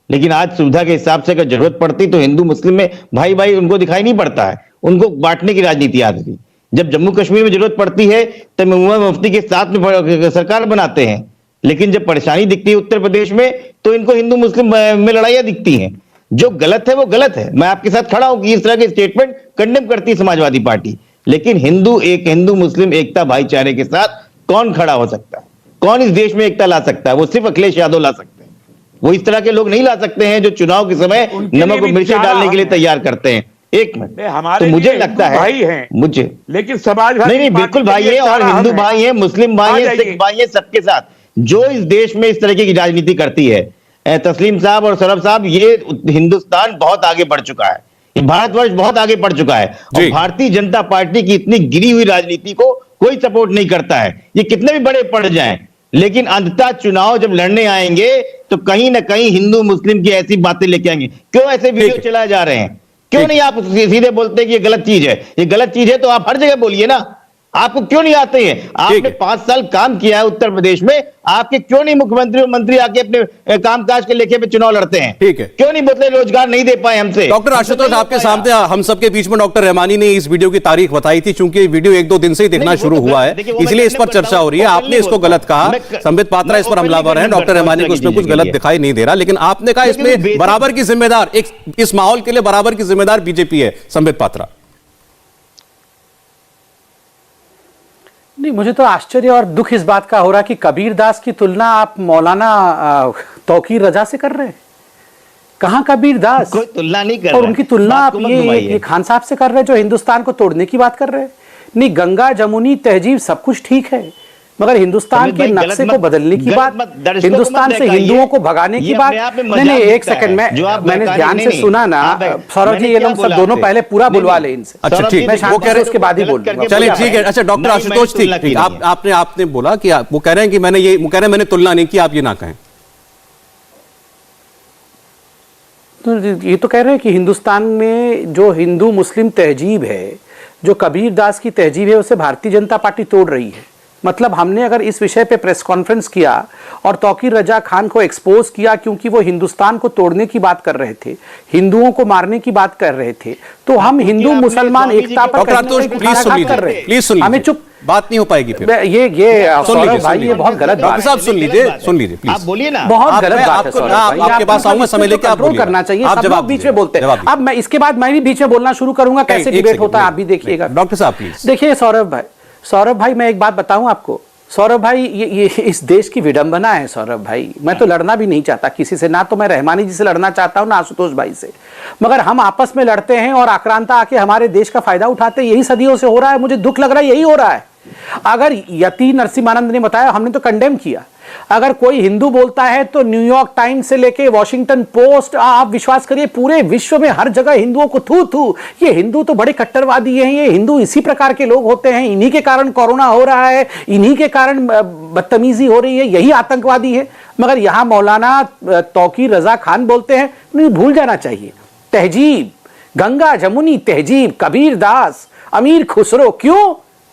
लेकिन आज सुविधा के हिसाब से अगर जरूरत पड़ती तो हिंदू मुस्लिम में भाई भाई उनको दिखाई नहीं पड़ता है, उनको बांटने की राजनीति आती थी। जब जम्मू कश्मीर में जरूरत पड़ती है तो महबूबा मुफ्ती के साथ में सरकार बनाते हैं, लेकिन जब परेशानी दिखती है उत्तर प्रदेश में तो इनको हिंदू मुस्लिम में लड़ाइयां दिखती हैं। जो गलत है वो गलत है, मैं आपके साथ खड़ा हूं कि इस तरह के स्टेटमेंट कंडेम करती है समाजवादी पार्टी, लेकिन हिंदू मुस्लिम एकता भाईचारे के साथ कौन खड़ा हो सकता है? कौन इस देश में एकता ला सकता है? वो सिर्फ अखिलेश यादव ला सकते हैं। वो इस तरह के लोग नहीं ला सकते हैं जो चुनाव के समय नमक और मिर्ची डालने के लिए तैयार करते हैं। एक मिनट, तो मुझे लगता है भाई हैं, मुझे लेकिन समाज नहीं बिल्कुल भाई है, और हिंदू भाई है, मुस्लिम भाई है, सिख भाई है, सबके साथ। जो इस देश में इस तरीके की राजनीति करती है, तस्लीम साहब और सौरभ साहब, ये हिंदुस्तान बहुत आगे बढ़ चुका है, ये भारतवर्ष बहुत आगे बढ़ चुका है। और भारतीय जनता पार्टी की इतनी गिरी हुई राजनीति को कोई सपोर्ट नहीं करता है, ये कितने भी बड़े पड़ जाएं, लेकिन अंततः चुनाव जब लड़ने आएंगे तो कहीं ना कहीं हिंदू मुस्लिम की ऐसी बातें लेके आएंगे। क्यों ऐसे वीडियो चलाए जा रहे हैं? क्यों नहीं आप सीधे बोलते कि ये गलत चीज है? ये गलत चीज है तो आप हर जगह बोलिए ना, आपको क्यों नहीं आते हैं? आपने 5 साल काम किया है उत्तर प्रदेश में, आपके क्यों नहीं मुख्यमंत्री और मंत्री आके अपने कामकाज के लेखे पे चुनाव लड़ते हैं? ठीक है, क्यों नहीं बोलते रोजगार नहीं दे पाए हमसे? डॉक्टर आशुतोष, आपके सामने हम सबके बीच में डॉक्टर रहमानी ने इस वीडियो की तारीख बताई थी, चूंकि वीडियो 1-2 दिन से ही दिखना शुरू हुआ है, इसलिए इस पर चर्चा हो रही है। आपने इसको गलत कहा, संबित पात्रा इस पर हमलावर है, डॉक्टर रहमानी को इसमें कुछ गलत दिखाई नहीं दे रहा, लेकिन आपने कहा इसमें बराबर की जिम्मेदार, इस माहौल के लिए बराबर की जिम्मेदार बीजेपी है। संबित पात्रा, नहीं, मुझे तो आश्चर्य और दुख इस बात का हो रहा कि कबीर दास की तुलना आप मौलाना तौकीर रजा से कर रहे हैं। कहां कबीर दास? कोई तुलना नहीं कर और उनकी तुलना आप ये खान साहब से कर रहे हैं जो हिंदुस्तान को तोड़ने की बात कर रहे हैं। नहीं, गंगा जमुनी तहजीब सब कुछ ठीक है, मगर हिंदुस्तान के नक्शे को बदलने की बात, हिंदुस्तान से हिंदुओं को भगाने की बात, नहीं, एक सेकंड में मैंने ध्यान से सुना ना सौरभ जी, ये लोग सब दोनों पहले पूरा बुलवा ले इनसे। अच्छा ठीक, वो कह रहे हैं उसके बाद ही बोल, चलिए ठीक है। अच्छा डॉक्टर आशुतोष, ठीक, आपने बोला कि वो कह रहे हैं कि मैंने तुलना नहीं की, आप ये ना कहें। तो ये तो कह रहे हैं कि हिंदुस्तान में जो हिंदू मुस्लिम तहजीब है, जो कबीर दास की तहजीब है, उसे भारतीय जनता पार्टी तोड़ रही है। मतलब हमने अगर इस विषय पे प्रेस कॉन्फ्रेंस किया और तौकीर रजा खान को एक्सपोज किया क्योंकि वो हिंदुस्तान को तोड़ने की बात कर रहे थे, हिंदुओं को मारने की बात कर रहे थे, तो हम हिंदू मुसलमान एकता पर प्लीज सुन, हमें चुप बात नहीं हो पाएगी फिर। ये सौरभ भाई, ये बहुत गलत बात है। साहब सुन लीजिए, आप बोलिए ना, बहुत गलत बात है सौरभ भाई। आपके पास आऊंगा, समय लेके आप बोलिए, करना चाहिए, आप सब लोग बीच में बोलते हैं। अब मैं इसके बाद मैं भी बीच में बोलना शुरू करूंगा, कैसे डिबेट होता है आप भी देखिएगा। डॉक्टर साहब प्लीज देखिए सौरभ भाई मैं एक बात बताऊं आपको, सौरभ भाई, ये इस देश की विडंबना है सौरभ भाई। मैं तो लड़ना भी नहीं चाहता किसी से, ना तो मैं रहमानी जी से लड़ना चाहता हूं, ना आशुतोष भाई से, मगर हम आपस में लड़ते हैं और आक्रांता आके हमारे देश का फायदा उठाते हैं। यही सदियों से हो रहा है, मुझे दुख लग रहा है यही हो रहा है। अगर यति नरसिम्हानंद ने बताया, हमने तो कंडेम किया। अगर कोई हिंदू बोलता है तो न्यूयॉर्क टाइम्स से लेके वॉशिंगटन पोस्ट, आप विश्वास करिए पूरे विश्व में हर जगह हिंदुओं को थू थू, ये हिंदू तो बड़े कट्टरवादी हैं, ये हिंदू इसी प्रकार के लोग होते हैं, इन्हीं के कारण कोरोना हो रहा है, इन्हीं के कारण बदतमीजी हो रही है, यही आतंकवादी है। मगर यहां मौलाना तौकीर रजा खान बोलते हैं, नहीं भूल जाना चाहिए तहजीब, गंगा जमुनी तहजीब, कबीर दास, अमीर खुसरो।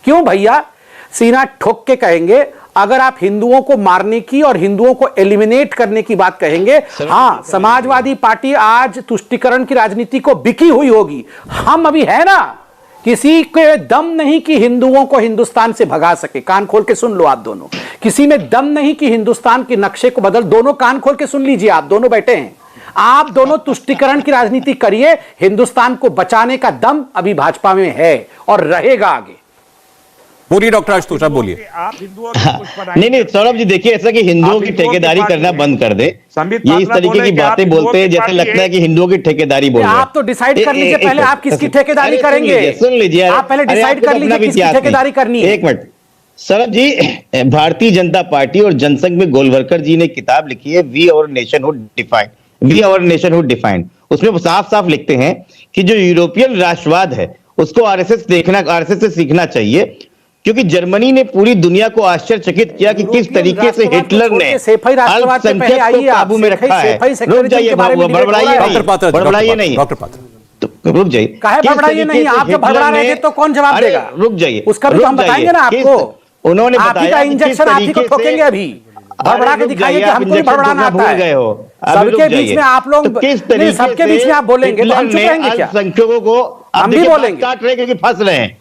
क्यों भैया? सीना ठोक के कहेंगे, अगर आप हिंदुओं को मारने की और हिंदुओं को एलिमिनेट करने की बात कहेंगे, हाँ, समाजवादी पार्टी आज तुष्टीकरण की राजनीति को बिकी हुई होगी। हम अभी है ना, किसी के दम नहीं कि हिंदुओं को हिंदुस्तान से भगा सके। कान खोल के सुन लो आप दोनों, किसी में दम नहीं कि हिंदुस्तान के नक्शे को बदल, दोनों कान खोल के सुन लीजिए, आप दोनों बैठे हैं, आप दोनों तुष्टीकरण की राजनीति करिए, हिंदुस्तान को बचाने का दम अभी भाजपा में है और रहेगा आगे। बोलिए डॉक्टर आशुतोष, आप बोलिए। नहीं सौरभ जी, देखिए ऐसा कि हिंदुओं की ठेकेदारी करना बंद कर दे, ये इस तरीके की बातें बोलते हैं जैसे लगता है कि हिंदुओं की ठेकेदारी बोल रहे हैं। आप तो डिसाइड कर लीजिए पहले, आप किसकी ठेकेदारी करेंगे। सुन लीजिए, आप पहले डिसाइड कर लीजिए किसकी ठेकेदारी करनी है। एक मिनट सौरभ जी, भारतीय जनता पार्टी और जनसंघ में गोलवलकर जी ने किताब लिखी है, वी आवर नेशनहुड डिफाइंड। उसमें साफ साफ लिखते हैं कि जो यूरोपियन राष्ट्रवाद है उसको आरएसएस से सीखना चाहिए, क्योंकि जर्मनी ने पूरी दुनिया को आश्चर्यचकित किया कि किस तरीके से हिटलर ने अल्पसंख्यक को काबू में रखा है। रुक जाइए, बड़बड़ाइए नहीं, रुक जाइए, भड़बड़ाइए नहीं, आप जब भड़बड़ा रहे थे तो कौन जवाब देगा? रुक जाइए, उसका भी हम बताएंगे ना आपको। उन्होंने बताया इंजेक्शन आप ही को ठोकेंगे अभी, भड़बड़ा के दिखाइए कि हमको भी भड़बड़ाना आता है। सबके बीच में आप लोग, सबके बीच में आप बोलेंगे तो हम चुप रहेंगे क्या? संख्यकों को हम भी बोलेंगे, काट रहे क्योंकि फंस रहे हैं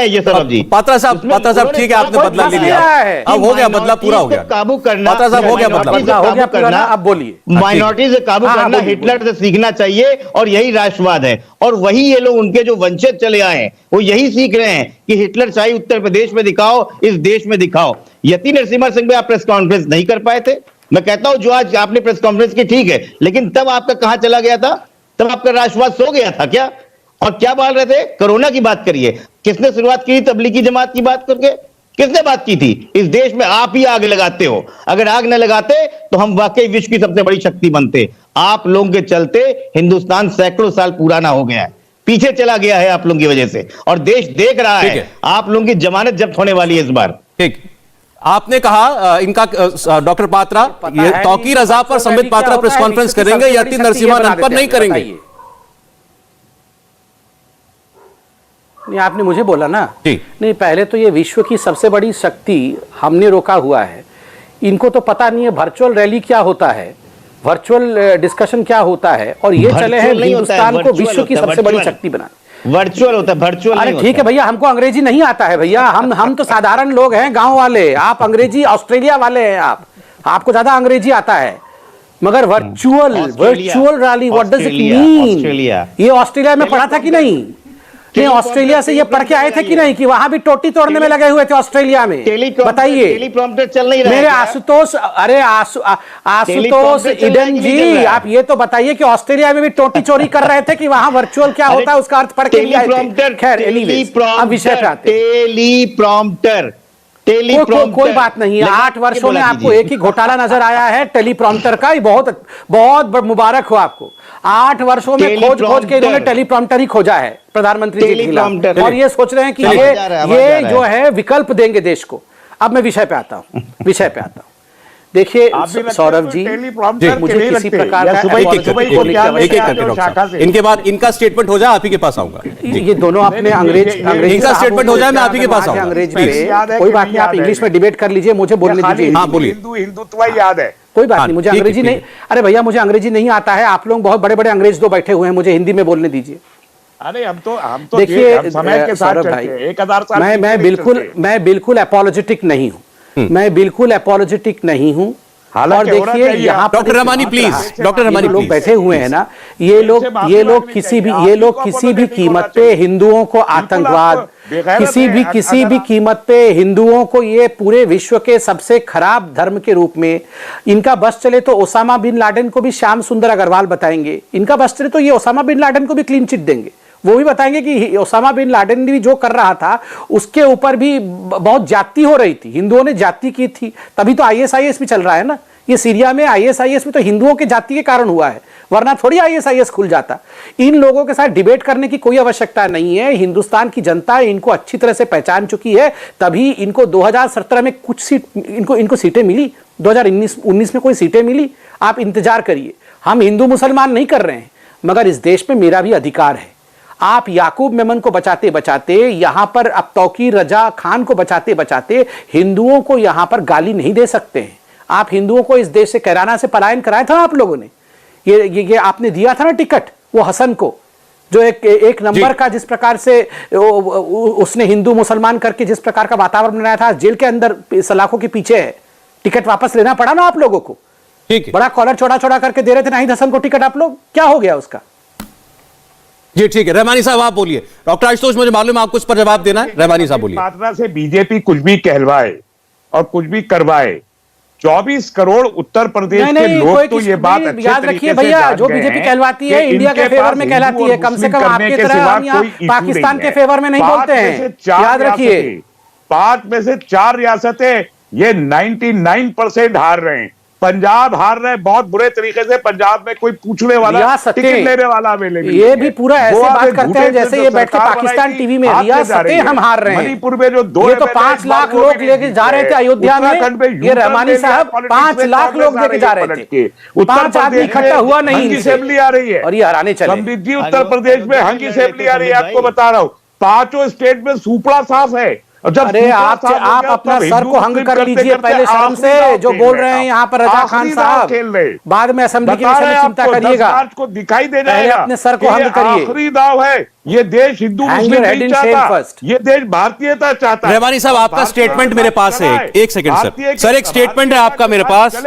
ये सौरभ जी। पात्रा साहब ठीक है, आपने बदला ले लिया, अब हो गया, बदला पूरा हो गया, काबू करना। पात्रा साहब हो गया, बदला हो गया पूरा, अब बोलिए। माइनॉरिटी से काबू करना हिटलर से सीखना चाहिए, और यही राष्ट्रवाद है, और वही ये लोग उनके जो वंशज चले आए हैं वो यही सीख रहे हैं कि हिटलर चाहे उत्तर प्रदेश में दिखाओ, इस देश में दिखाओ। यति नरसिम्हा सिंह में आप प्रेस कॉन्फ्रेंस नहीं कर पाए थे, मैं कहता हूं जो आज आपने प्रेस कॉन्फ्रेंस की ठीक है, लेकिन तब आपका कहां चला गया था? तब आपका राष्ट्रवाद सो गया था क्या? और क्या बोल रहे थे? कोरोना की बात करिए, किसने शुरुआत की? तबलीगी जमात की बात करके, किसने बात की थी? इस देश में आप ही आग लगाते हो। अगर आग न लगाते तो हम वाकई विश्व की सबसे बड़ी शक्ति बनते। आप लोगों के चलते हिंदुस्तान सैकड़ों साल पुराना हो गया है, पीछे चला गया है आप लोगों की वजह से, और देश देख रहा है। आप लोगों की जमानत जब्त होने वाली है इस बार। ठीक, आपने कहा इनका डॉक्टर पात्रा ये तौकीर रजा पर संबित पात्रा प्रेस कॉन्फ्रेंस करेंगे या तीन नरसिम्हानंद पर नहीं करेंगे? नहीं, आपने मुझे बोला ना जी। नहीं, पहले तो ये विश्व की सबसे बड़ी शक्ति हमने रोका हुआ है। इनको तो पता नहीं है वर्चुअल रैली क्या होता है, वर्चुअल डिस्कशन क्या होता है, और ये चले हैं हिंदुस्तान को विश्व की सबसे बड़ी शक्ति बनाने। वर्चुअल होता है, वर्चुअल। अरे ठीक है भैया, हमको अंग्रेजी नहीं आता है भैया, हम तो साधारण लोग हैं, गांव वाले। आप अंग्रेजी ऑस्ट्रेलिया वाले हैं, आपको ज्यादा अंग्रेजी आता है। मगर virtual rally, what does it mean? ये ऑस्ट्रेलिया में पढ़ा था कि नहीं? ऑस्ट्रेलिया से ये पढ़ के आए थे कि नहीं कि वहां भी टोटी तोड़ने में लगे हुए थे ऑस्ट्रेलिया में? बताइए। टेलीप्रॉम्प्टर चल नहीं रहा है मेरे आशुतोष, अरे आशुतोष ईडन जी, आप ये तो बताइए कि ऑस्ट्रेलिया में भी टोटी चोरी कर रहे थे कि वहां वर्चुअल क्या होता है उसका अर्थ पढ़ के नहीं आए थे? खैर, एनीवेज, अब विषय पे आते हैं। टेलीप्रॉम्प्टर कोई बात नहीं है। 8 वर्षों में आपको एक ही घोटाला नजर आया है टेलीप्रॉम्प्टर का। बहुत बहुत मुबारक हो आपको। 8 वर्षों में खोज के इन्होंने टेलीप्रॉम्प्टर ही खोजा है प्रधानमंत्री जी के खिलाफ, और ये सोच रहे हैं कि ये जो है विकल्प देंगे देश को। अब मैं विषय पे आता हूँ। देखिए सौरभ जी, मुझे किसी प्रकार का इनके बाद इनका स्टेटमेंट हो जाए, आप ही के पास आऊंगा। ये दोनों अपने अंग्रेज इनका स्टेटमेंट हो जाए, मैं आप ही के पास आऊंगा। अंग्रेज में कोई बात नहीं, आप इंग्लिश में डिबेट कर लीजिए, मुझे बोलने दीजिए। हाँ बोलिए। हिंदुत्व याद है, कोई बात नहीं, मुझे अंग्रेजी नहीं, अरे भैया मुझे अंग्रेजी नहीं आता है। आप लोग बहुत बड़े बड़े अंग्रेज दो बैठे हुए हैं, मुझे हिंदी में बोलने दीजिए। अरे हम तो देखिए समय के साथ भाई, 1000 साल मैं बिल्कुल अपोलोजेटिक नहीं हूँ। मैं बिल्कुल अपोलोजेटिक नहीं हूँ। और देखिए यहाँ doctor Ramani please, doctor Ramani लोग बैठे हुए हैं ना, ये लोग किसी भी कीमत पे हिंदुओं को आतंकवाद, किसी भी कीमत पे हिंदुओं को ये पूरे विश्व के सबसे खराब धर्म के रूप में, इनका बस चले तो ओसामा बिन लादेन को भी श्याम सुंदर अग्रवाल बताएंगे। इनका बस चले तो ये ओसामा बिन लादेन को भी क्लीन चिट देंगे। वो भी बताएंगे कि ओसामा बिन लादेन भी जो कर रहा था उसके ऊपर भी बहुत जाति हो रही थी, हिंदुओं ने जाति की थी, तभी तो ISIS भी चल रहा है ना। ये सीरिया में ISIS भी तो हिंदुओं के जाति के कारण हुआ है, वरना थोड़ी ISIS खुल जाता। इन लोगों के साथ डिबेट करने की कोई आवश्यकता नहीं है। हिंदुस्तान की जनता इनको अच्छी तरह से पहचान चुकी है, तभी इनको 2017 में कुछ सीट इनको सीटें मिली, 2019 में कोई सीटें मिली। आप इंतजार करिए। हम हिंदू मुसलमान नहीं कर रहे हैं, मगर इस देश में मेरा भी अधिकार है। आप याकूब मेमन को बचाते बचाते, यहां पर अब तौकीर रजा खान को बचाते बचाते हिंदुओं को यहां पर गाली नहीं दे सकते हैं। आप हिंदुओं को इस देश से कैराना से पलायन कराया था आप लोगों ने। ये आपने दिया था ना टिकट वो हसन को, जो एक नंबर का, जिस प्रकार से उसने हिंदू मुसलमान करके जिस प्रकार का वातावरण बनाया था, जेल के अंदर सलाखों के पीछे है। टिकट वापस लेना पड़ा ना आप लोगों को। ठीक है, बड़ा कॉलर चौड़ा करके दे रहे थे नाहिद हसन को टिकट आप लोग, क्या हो गया उसका? जी ठीक है, रहमानी साहब आप बोलिए। डॉक्टर आशुतोष, मुझे मालूम है आपको इस पर जवाब देना है। रहमानी साहब बोलिए। पात्रा से बीजेपी कुछ भी कहलवाए और कुछ भी करवाए, 24 करोड़ उत्तर प्रदेश के लोग तो ये बात अच्छे याद रखिए भैया, जो बीजेपी कहलवाती है इंडिया के फेवर में कहलाती है। कम से कम आपकी तरह हम यहाँ पाकिस्तान के फेवर में नहीं बोलते हैं, याद रखिए। 5 में से 4 रियासतें ये 99% हार रहे हैं। पंजाब हार रहे हैं बहुत बुरे तरीके से। पंजाब में कोई पूछने वाला, टिकट लेने वाला अवेलेबल। ये भी पूरा ऐसे बात करते हैं जैसे ये बैठ के पाकिस्तान टीवी में रियासतें हम हार रहे हैं। मणिपुर में जो 2 ये तो 5 लाख लोग लेके जा रहे थे अयोध्या में। ये रहमानी साहब 5 लाख लोग लेके जा रहे थे, 5 आदमी इकट्ठा हुआ नहीं। असेंबली आ रही है और ये हराने चले। संबित जी, उत्तर प्रदेश में हंग असेंबली आ रही है, आपको बता रहा हूँ। 5 स्टेट में सुपड़ा साफ है। अरे आप अपना सर को हंग कर लीजिए पहले शर्म से, जो बोल रहे हैं यहाँ पर रजा खान साहब। बाद में असेंबली के विषय में चिंता करिएगा, को दिखाई दे पहले अपने सर को हंग करिए। आखिरी दाव है, ये देश हिंदू मुस्लिम नहीं चाहता, ये देश भारतीयता चाहता है। रहमानी साहब, आपका स्टेटमेंट मेरे पास है। एक सेकंड सर, एक स्टेटमेंट है आपका मेरे पास।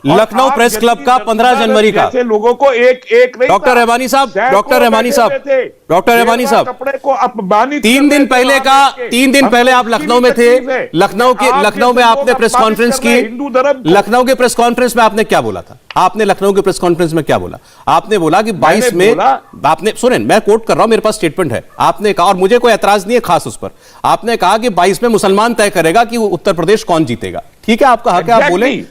और लखनऊ आप प्रेस क्लब का जैसी 15 जनवरी का जैसे लोगों को एक नहीं डॉक्टर था। रहमानी साहब, सैकड़ों डॉक्टर रहमानी बैठे साहब, हुए थे। डॉक्टर रहमानी साहब, कपड़े को अपमानित 3 दिन पहले का, 3 दिन पहले आप लखनऊ में थे। लखनऊ में आपने प्रेस कॉन्फ्रेंस की। हिंदू धर्म लखनऊ के प्रेस कॉन्फ्रेंस में आपने क्या बोला था? आपने लखनऊ के प्रेस कॉन्फ्रेंस में क्या बोला? आपने बोला कि 22 में, आपने सुने, मैं कोट कर रहा हूं, मेरे पास स्टेटमेंट है। आपने कहा, और मुझे कोई ऐतराज नहीं है खास उस पर, आपने कहा कि 22 में मुसलमान तय करेगा कि उत्तर प्रदेश कौन जीतेगा। ठीक है, आपका हक है, आप बोले,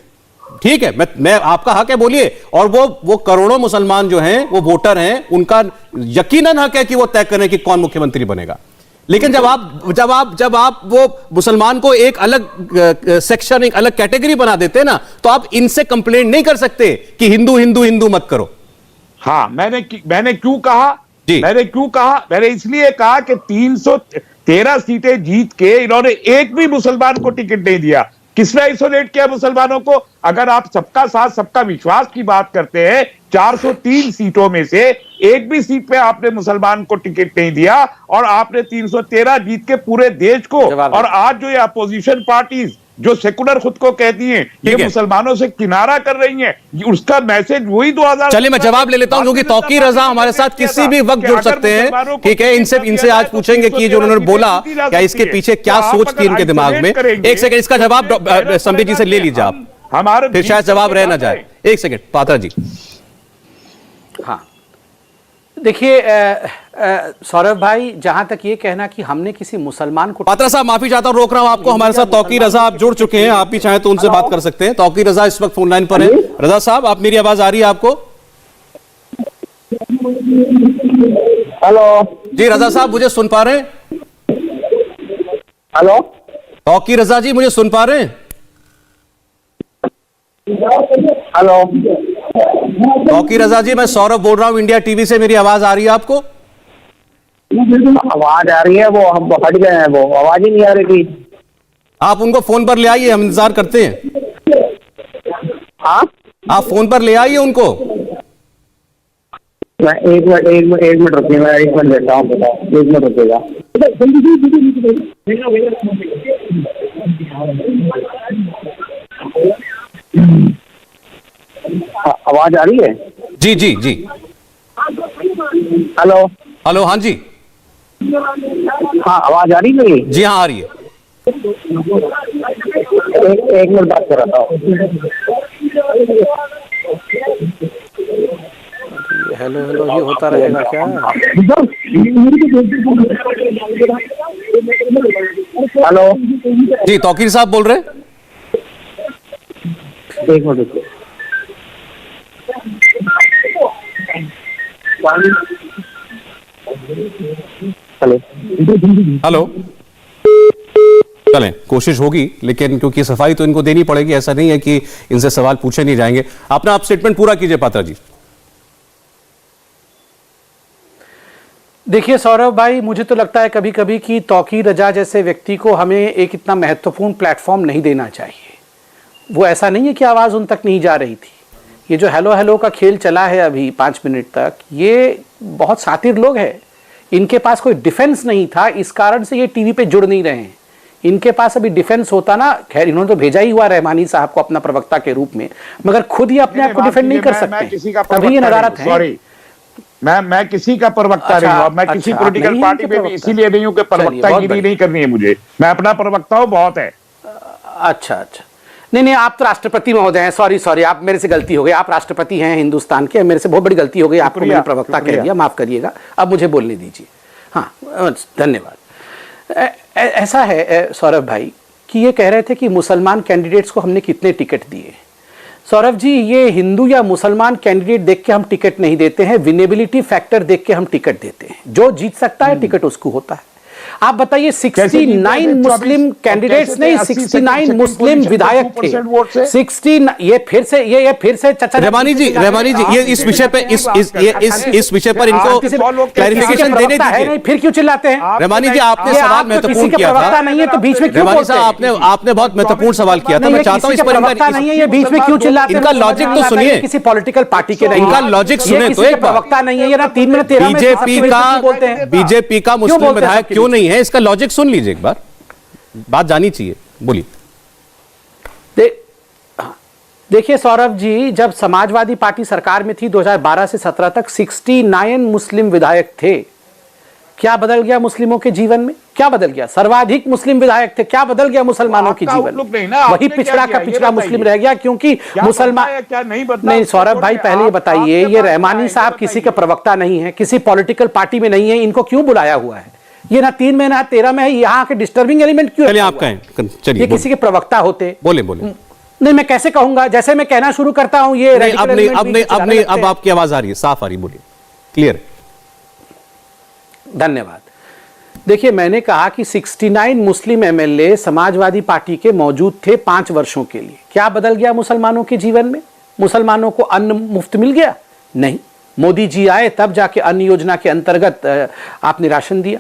ठीक है, मैं आपका हक है, बोलिए। और वो करोड़ों मुसलमान जो हैं, वो वोटर हैं, उनका यकीनन हक है कि वो तय करें कि कौन मुख्यमंत्री बनेगा। लेकिन जब आप वो मुसलमान को एक अलग सेक्शन, एक अलग कैटेगरी बना देते हैं ना, तो आप इनसे कंप्लेंट नहीं कर सकते कि हिंदू हिंदू हिंदू मत करो। हाँ, मैंने क्यों कहा? मैंने इसलिए कहा कि 313 सीटें जीत के इन्होंने एक भी मुसलमान को टिकट नहीं दिया। किसने आइसोलेट किया मुसलमानों को? अगर आप सबका साथ सबका विश्वास की बात करते हैं, 403 सीटों में से एक भी सीट पे आपने मुसलमान को टिकट नहीं दिया, और आपने 313 जीत के पूरे देश को, और आज जो ये अपोजिशन पार्टीज जो सेकुलर खुद को कहती हैं, ये मुसलमानों से किनारा कर रही हैं, उसका मैसेज वही 2000। चलिए मैं जवाब ले लेता हूं, क्योंकि तौकीर रजा हमारे साथ किसी भी वक्त जुड़ सकते हैं। ठीक है, इनसे आज पूछेंगे कि जो उन्होंने बोला, क्या इसके पीछे क्या सोच थी इनके दिमाग में। एक सेकंड, इसका जवाब संबित जी से ले लीजिए आप, हमारे फिर शायद जवाब रह ना जाए। एक सेकंड, पात्रा जी। हाँ, देखिए सौरभ भाई, जहां तक ये कहना कि हमने किसी मुसलमान को, पात्रा साहब माफी चाहता हूं, रोक रहा हूं आपको। हमारे साथ तौकीर रजा आप जुड़ चुके हैं, आप भी चाहें तो उनसे बात कर सकते हैं। तौकीर रजा इस वक्त फोन लाइन पर है। रजा साहब, आप, मेरी आवाज आ रही है आपको? हेलो जी रजा साहब, मुझे सुन पा रहे हैं? हेलो, तौकीर रजा जी, मुझे सुन पा रहे हैं? हेलो, तौकीर रजा जी, मैं सौरभ बोल रहा हूं इंडिया टीवी से। मेरी आवाज आ रही है आपको? आवाज आ रही है, वो हम हट गए हैं, वो आवाज ही नहीं आ रही थी। आप उनको फोन पर ले आइए, हम इंतजार करते हैं। हाँ, आप फोन पर ले आइए उनको। मैं एक मिनट रुकिए, मैं 1 मिनट देता हूँ, बताओ, 1 मिनट रुकेगा। आवाज आ रही है? जी जी जी। हेलो हेलो, हाँ जी। हाँ, आवाज आ रही है मेरी? जी हाँ, आ रही है। एक मिनट बात कर रहा हूँ। हेलो हेलो ये होता रहेगा क्या? हेलो जी, तौकीर साहब बोल रहे हैं? 1 मिनट रुकिए। हेलो हेलो, चलें, कोशिश होगी, लेकिन क्योंकि सफाई तो इनको देनी पड़ेगी, ऐसा नहीं है कि इनसे सवाल पूछे नहीं जाएंगे। अपना आप स्टेटमेंट पूरा कीजिए पात्रा जी। देखिए सौरभ भाई, मुझे तो लगता है कभी कभी कि तौकीर रजा जैसे व्यक्ति को हमें एक इतना महत्वपूर्ण प्लेटफॉर्म नहीं देना चाहिए। वो ऐसा नहीं है कि आवाज़ उन तक नहीं जा रही थी। ये जो हेलो हेलो का खेल चला है अभी 5 मिनट तक, ये बहुत सातिर लोग हैं, इनके पास कोई डिफेंस नहीं था, इस कारण से ये टीवी पे जुड़ नहीं रहे हैं। इनके पास अभी डिफेंस होता ना, खैर इन्होंने तो भेजा ही हुआ रहमानी साहब को अपना प्रवक्ता के रूप में, मगर खुद ही अपने आप को डिफेंड नहीं कर सकते, तभी ये नदारत है। मैं किसी का प्रवक्ता नहीं हूं, मैं किसी पॉलिटिकल पार्टी में भी इसीलिए नहीं हूं कि प्रवक्तागिरी नहीं करनी है मुझे, मैं अपना प्रवक्ता हूं, बहुत है। अच्छा, नहीं, आप तो राष्ट्रपति महोदय हैं। सॉरी, आप, मेरे से गलती हो गई, आप राष्ट्रपति हैं हिंदुस्तान के, मेरे से बहुत बड़ी गलती हो गई, आपको मैंने प्रवक्ता कह दिया, माफ करिएगा, अब मुझे बोलने दीजिए। हाँ, धन्यवाद। ऐसा है सौरभ भाई कि ये कह रहे थे कि मुसलमान कैंडिडेट्स को हमने कितने टिकट दिए। सौरभ जी, ये हिंदू या मुसलमान कैंडिडेट देख के हम टिकट नहीं देते हैं, विनेबिलिटी फैक्टर देख के हम टिकट देते हैं। जो जीत सकता है टिकट उसको होता है। आप बताइए, 69 मुस्लिम कैंडिडेट्स नहीं, 69 मुस्लिम विधायक थे। 60, ये फिर से चाचा रहमानी जी, ये इस विषय पे इस विषय पर इनको क्लैरिफिकेशन देने दीजिए। फिर क्यों चिल्लाते हैं? रहमानी जी, आपने सवाल महत्वपूर्ण किया था, नहीं है तो बीच में क्यों रहमानी बोलते हैं? साहब, आपने बहुत महत्वपूर्ण सवाल किया था, मैं चाहता हूं इस पर नहीं है, ये बीच में क्यों चिल्लाते हैं? इनका लॉजिक तो सुनिए, किसी पॉलिटिकल पार्टी के नहीं, इनका लॉजिक सुने तो एक बार। प्रवक्ता नहीं है, ये ना 3 मिनट 13 में बीजेपी का मुस्लिम विधायक क्यों नहीं है, इसका लॉजिक सुन लीजिए एक बार, बात जानी चाहिए, बोलिए। देखिए सौरभ जी, जब समाजवादी पार्टी सरकार में थी 2012 से 17 तक 69 मुस्लिम विधायक थे। क्या बदल गया मुस्लिमों के जीवन में? क्या बदल गया? सर्वाधिक मुस्लिम विधायक थे। क्या बदल गया मुसलमानों के जीवन में? वही पिछड़ा का पिछड़ा मुस्लिम रह गया, क्योंकि मुसलमान नहीं। सौरभ भाई पहले ये बताइए, ये रहमानी साहब किसी का प्रवक्ता नहीं है, किसी पॉलिटिकल पार्टी में नहीं है, इनको क्यों बुलाया हुआ है? ये ना 3 में ना 13 में है, यहाँ के डिस्टर्बिंग एलिमेंट क्यों? चलिए आप कहें, चलिए ये किसी के प्रवक्ता होते। बोले बोले। नहीं, मैं कैसे कहूंगा? जैसे मैं कहना शुरू करता हूं ये अब आपकी आवाज आ रही है, साफ आ रही, बोलिए, क्लियर। धन्यवाद। देखिए, मैंने कहा कि 69 मुस्लिम एमएलए समाजवादी पार्टी के मौजूद थे 5 वर्षों के लिए। क्या बदल गया मुसलमानों के जीवन में? मुसलमानों को अन्न मुफ्त मिल गया? नहीं। मोदी जी आए तब जाके अन्न योजना के अंतर्गत आपने राशन दिया।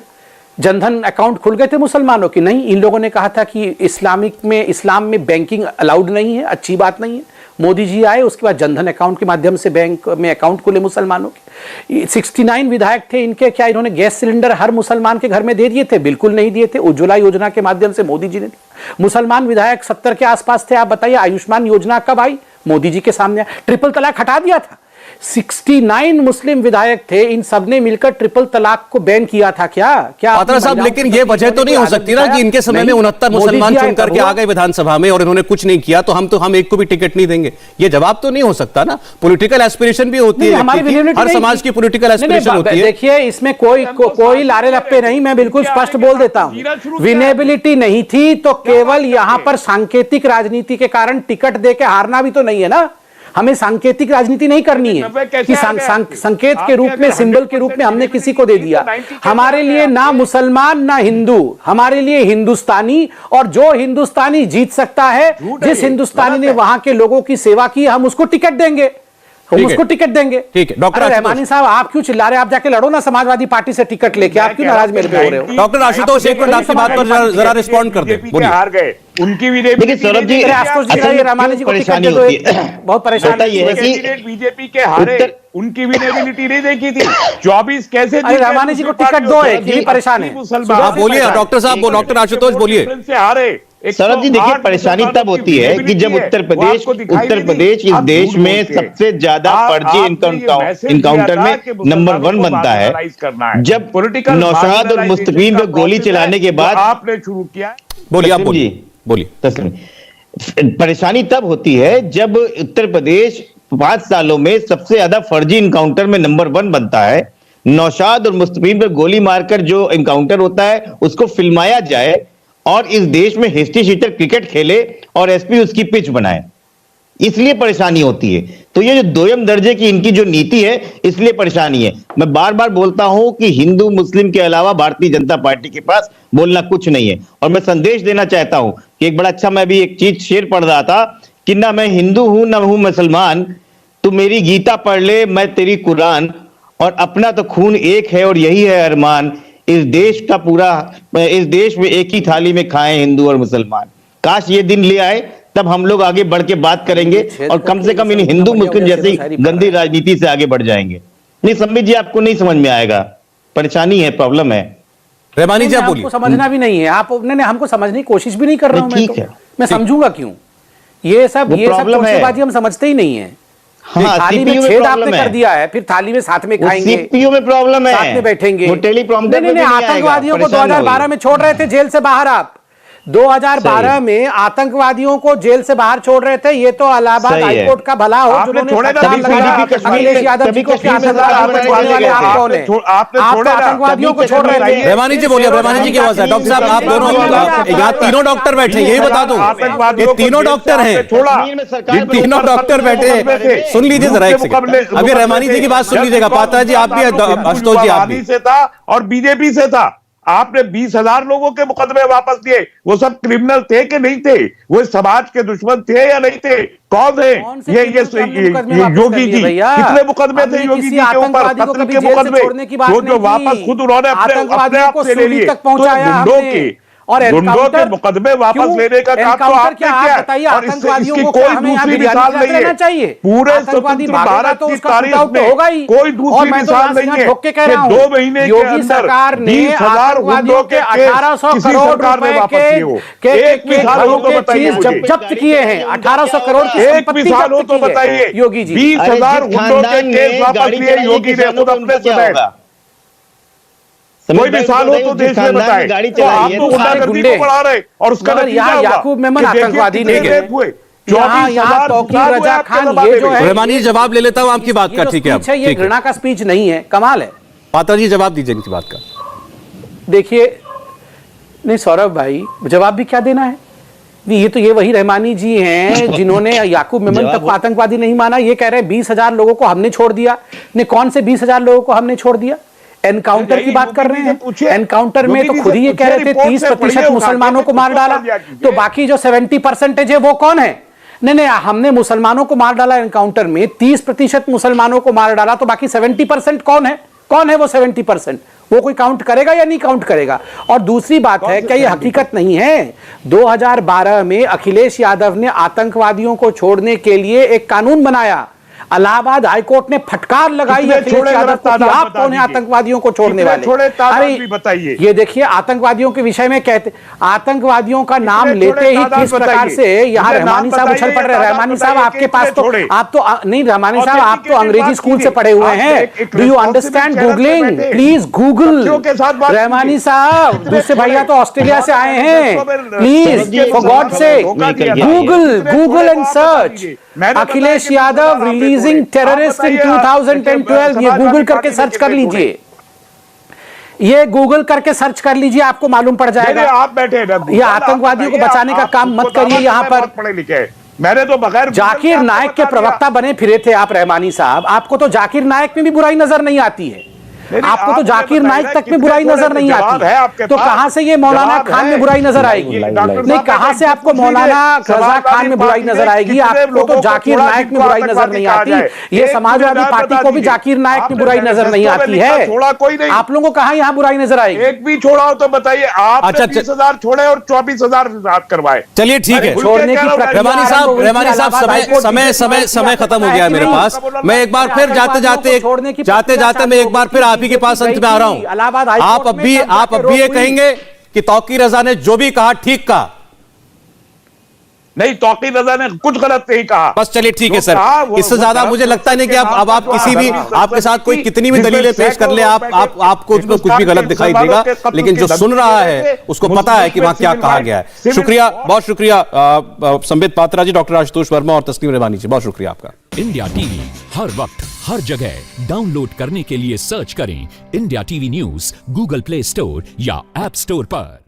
जनधन अकाउंट खुल गए थे मुसलमानों के? नहीं। इन लोगों ने कहा था कि इस्लाम में बैंकिंग अलाउड नहीं है, अच्छी बात नहीं है। मोदी जी आए, उसके बाद जनधन अकाउंट के माध्यम से बैंक में अकाउंट खुले मुसलमानों के। 69 विधायक थे इनके। क्या इन्होंने गैस सिलेंडर हर मुसलमान के घर में दे दिए थे? बिल्कुल नहीं दिए थे। उज्ज्वला योजना के माध्यम से मोदी जी ने दिया। मुसलमान विधायक 70 के आसपास थे। आप बताइए, आयुष्मान योजना कब आई? मोदी जी के सामने। ट्रिपल तलाक हटा दिया था। 69 मुस्लिम विधायक थे, इन सबने मिलकर ट्रिपल तलाक को बैन किया था। क्या पात्रा साहब, लेकिन ये वजह तो नहीं हो सकती ना कि इनके समय में 69 मुसलमान चुन करके आ गए विधानसभा में और इन्होंने कुछ नहीं किया, तो हम एक को भी टिकट नहीं देंगे। ये जवाब तो नहीं हो सकता ना। पॉलिटिकल एस्पिरेशन भी होती है, हर समाज की पॉलिटिकल एस्पिरेशन होती है। देखिए, इसमें कोई लारे लप्पे नहीं, मैं बिल्कुल स्पष्ट बोल देता हूं। विनेबिलिटी नहीं थी तो केवल यहां पर सांकेतिक राजनीति के कारण टिकट देके हारना भी तो नहीं है ना। हमें सांकेतिक राजनीति नहीं करनी है कि संकेत के रूप में, सिंबल के रूप में हमने किसी को दे दिया। हमारे लिए ना मुसलमान ना हिंदू, हमारे लिए हिंदुस्तानी, और जो हिंदुस्तानी जीत सकता है, जिस हिंदुस्तानी ने वहां के लोगों की सेवा की, हम उसको टिकट देंगे, हम उसको टिकट देंगे। ठीक है डॉक्टर रहमानी साहब, आप क्यों चिल्ला रहे हैं? आप जाके लड़ो ना समाजवादी पार्टी से टिकट लेके। आप क्यों नाराज मेरे पे हो रहे हो? डॉक्टर आशुतोष, एक मिनट आपकी बात पर जरा रिस्पॉन्ड कर दें। बोलिए। हार गए उनकी देखिए सौरभ जी, रहमानी जी को टिकट दे दो। बहुत परेशान है कि बीजेपी के हारे, उनकी विनेबिलिटी नहीं देखी थी। 24 कैसे? रहमानी जी को टिकट दो, एक परेशान है। बोलिए डॉक्टर साहब, डॉक्टर आशुतोष बोलिए। हारे सौरभ जी, देखिए परेशानी तब होती है कि जब उत्तर प्रदेश इस देश में सबसे ज्यादा फर्जी इनकाउंटर में नंबर 1 बनता है। जब नौशाद और मुस्तकीम पे गोली चलाने के बाद आपने शुरू किया। बोलिए, आप बोलिए। परेशानी तब होती है जब उत्तर प्रदेश 5 सालों में सबसे ज्यादा फर्जी इनकाउंटर में नंबर 1 बनता है। नौशाद और मुस्तकीम पर गोली मारकर जो इनकाउंटर होता है उसको फिल्माया जाए और इस देश में हिस्ट्री शीटर क्रिकेट खेले और एसपी उसकी पिच बनाए, इसलिए परेशानी होती है। तो ये जो दोयम दर्जे की इनकी जो नीति है, इसलिए परेशानी है। मैं बार बार बोलता हूं कि हिंदू मुस्लिम के अलावा भारतीय जनता पार्टी के पास बोलना कुछ नहीं है। और मैं संदेश देना चाहता हूं कि एक बड़ा अच्छा, मैं भी एक चीज शेर पढ़ रहा था कि ना मैं हिंदू हूं ना हूं मुसलमान, तू मेरी गीता पढ़ ले मैं तेरी कुरान, और अपना तो खून एक है और यही है अरमान, इस देश में एक ही थाली में खाएं हिंदू और मुसलमान। काश ये दिन ले आए, तब हम लोग आगे बढ़ के बात करेंगे और कम से कम इन हिंदू मुस्लिम जैसी गंदी राजनीति से आगे बढ़ जाएंगे। नहीं संबित जी, आपको नहीं समझ में आएगा, परेशानी है, प्रॉब्लम है। रहमानी जी, आप बोलिए। समझना भी नहीं है, आपने हमको समझने की कोशिश भी नहीं कर रहा हूं। ठीक है, मैं समझूंगा क्यों? ये सब चोचलेबाजी हम समझते ही नहीं है। हाँ, थाली में छेद आपने कर दिया है, फिर थाली में साथ में खाएंगे, सीपीयू में प्रॉब्लम है, साथ में बैठेंगे। नहीं, आतंकवादियों को 2012 में छोड़ रहे थे जेल से बाहर। आप 2012 में आतंकवादियों को जेल से बाहर छोड़ रहे थे। ये तो इलाहाबाद हाईकोर्ट का भला हो, अखिलेश यादव जी को आतंकवादियों को छोड़ रहे थे। रहमानी जी बोलिए, रहमानी जी की आवाज है। डॉक्टर साहब, आप दोनों यहाँ तीनों डॉक्टर बैठे, यही बता दूं, ये तीनों डॉक्टर हैं, ये तीनों डॉक्टर बैठे। सुन लीजिए जरा एक सेकंड, अभी रहमानी जी की बात सुन लीजिएगा। पात्रा जी आप भी, आशुतोष जी आप भी। से था और बीजेपी से था। आपने 20,000 लोगों के मुकदमे वापस लिए। वो सब क्रिमिनल थे कि नहीं थे? वो समाज के दुश्मन थे या नहीं थे? कौन थे? ये योगी जी, कितने मुकदमे थे योगी जी के ऊपर? कत्ल के मुकदमे जो वापस खुद उन्होंने अपने आप से ले लिए। तो गुंडों के और गुंडों के मुकदमे वापस लेने का काम तो आपने किया बताइए, और आतंकवादियों इसकी को कोई हमें यहाँ दूसरी मिसाल नहीं है चाहिए। पूरे आतंकवादी स्वतंत्र भागेगा भारत तो की उसका तारीख शूटआउट में होगा ही। कोई दूसरी मिसाल नहीं है ठोक के कह कि रहा हूं, 2 महीने के योगी अंदर सरकार ने 20,000 गुंडों के 1800 किसी करोड़ सरकार ने रुपए वापस लिए हो। एक मिसाल हो तो बताइए मुझे, जब्त किए हैं, 1800 करोड़ की एक संपत्ति मिसाल हो जब्त तो की है। बताइए योगी जी जिस 20,000 गुंडों के खानदान केस ने वापस गाड़ी लिए चलाई योगी ने किसानों खुद को, अपने उनका क्या सुनाए। होगा? कोई मिसाल हो तो देश में बताए। गाड़ी तो आप चलाई है तो तो गुंडागर्दी गुंडे। को बढ़ा रहे और उसका मगर नतीजा यहाँ हुआ याकूब मेमन कि देखिए आतंकवादी कितने नहीं है। रेप हुए। यहाँ 24,000 तौकीर गुंडा हुए रजा आपके खान जमाने ये जो में। है, रहमानी जी जवाब ले लेता हूं आपकी बात का, ठीक है? अब ये ठीक है, घृणा का स्पीच नहीं है, कमाल है। पात्रा जी जवाब दीजिए इनकी बात का। देखिए, नहीं सौरभ भाई, जवाब भी क्या देना है? नहीं, ये तो ये वही रहमानी जी हैं जिन्होंने याकूब मेमन तक को आतंकवादी नहीं माना। ये कह रहे हैं 20,000 लोगों को हमने छोड़ दिया। नहीं, कौन से 20,000 लोगों को हमने छोड़ दिया? एनकाउंटर की बात कर रहे हैं। एनकाउंटर में तो खुद ही ये कह रहे थे 30% मुसलमानों को मार डाला, तो बाकी जो 70% है वो कौन है? नहीं, हमने मुसलमानों को मार डाला एनकाउंटर में, 30% मुसलमानों को मार डाला, तो बाकी 70% कौन है? कौन है वो 70%? वो कोई काउंट करेगा या नहीं काउंट करेगा? और दूसरी बात है, क्या ये हकीकत नहीं है? 2012 में अखिलेश यादव ने आतंकवादियों को छोड़ने के लिए एक कानून बनाया। इलाहाबाद हाईकोर्ट ने फटकार लगाई अखिलेश यादव को कि आप कौन है आतंकवादियों को छोड़ने वाले? अरे बताइए, ये देखिए, आतंकवादियों के विषय में कहते, आतंकवादियों का नाम लेते ही किस प्रकार से यहाँ रहमानी साहब उछल पड़ रहे। रहमानी साहब, आपके पास तो आप तो नहीं, रहमानी साहब आप तो अंग्रेजी स्कूल से पढ़े हुए हैं। Do you understand googling? Please Google. Rahmani साहब, दूसरे भैया तो ऑस्ट्रेलिया से आए हैं, प्लीज फॉर गॉड से Google and search Akhilesh Yadav releasing terrorist इन 2012। ये गूगल करके सर्च कर लीजिए, ये गूगल करके सर्च कर लीजिए, आपको मालूम पड़ जाएगा। आप बैठे ये आतंकवादियों को बचाने का काम मत करिए। यहाँ पर पढ़े लिखे, मैंने तो बगैर जाकिर नायक के प्रवक्ता बने फिरे थे आप रहमानी साहब। आपको तो जाकिर नायक में भी बुराई नजर नहीं आती है। आपको तो जाकिर नाइक तक में बुराई नजर नहीं आती, तो कहां से ये मौलाना खान में बुराई नजर आएगी? नहीं, कहां से आपको मौलाना रजा खान में बुराई नजर आएगी? आपको तो जाकिर नाइक में बुराई नजर नहीं आती। ये समाजवादी पार्टी को भी जाकिर नाइक में बुराई नजर नहीं आती है। छोड़ा कोई नहीं, आप लोगों को कहां यहां बुराई नजर आएगी? एक भी छोड़ा हो तो बताइए। आप 20,000 छोड़े और 24,000 रात करवाए। चलिए ठीक है, छोड़ने की रहमानी साहब समय खत्म हो गया मेरे पास। मैं एक बार फिर जाते मैं एक बार फिर आप ही के पास अंत में आ रहा हूं। आप अब भी ये कहेंगे कि तौकीर रजा ने जो भी कहा ठीक कहा? नहीं, तौकीर रजा ने कुछ गलत नहीं कहा। बस चलिए ठीक है सर, इससे ज्यादा मुझे लगता नहीं कि अब आप किसी भी, आपके साथ कोई कितनी भी दलीलें पेश कर ले, आपको उसमें कुछ भी गलत दिखाई देगा, लेकिन जो सुन रहा है उसको पता है कि वहां क्या कहा गया है। शुक्रिया, बहुत शुक्रिया संबित पात्रा जी, डॉक्टर आशुतोष वर्मा और तस्लीम रहमानी जी, बहुत शुक्रिया आपका। इंडिया टीवी हर वक्त हर जगह डाउनलोड करने के लिए सर्च करें India TV news Google play store या ऐप स्टोर पर।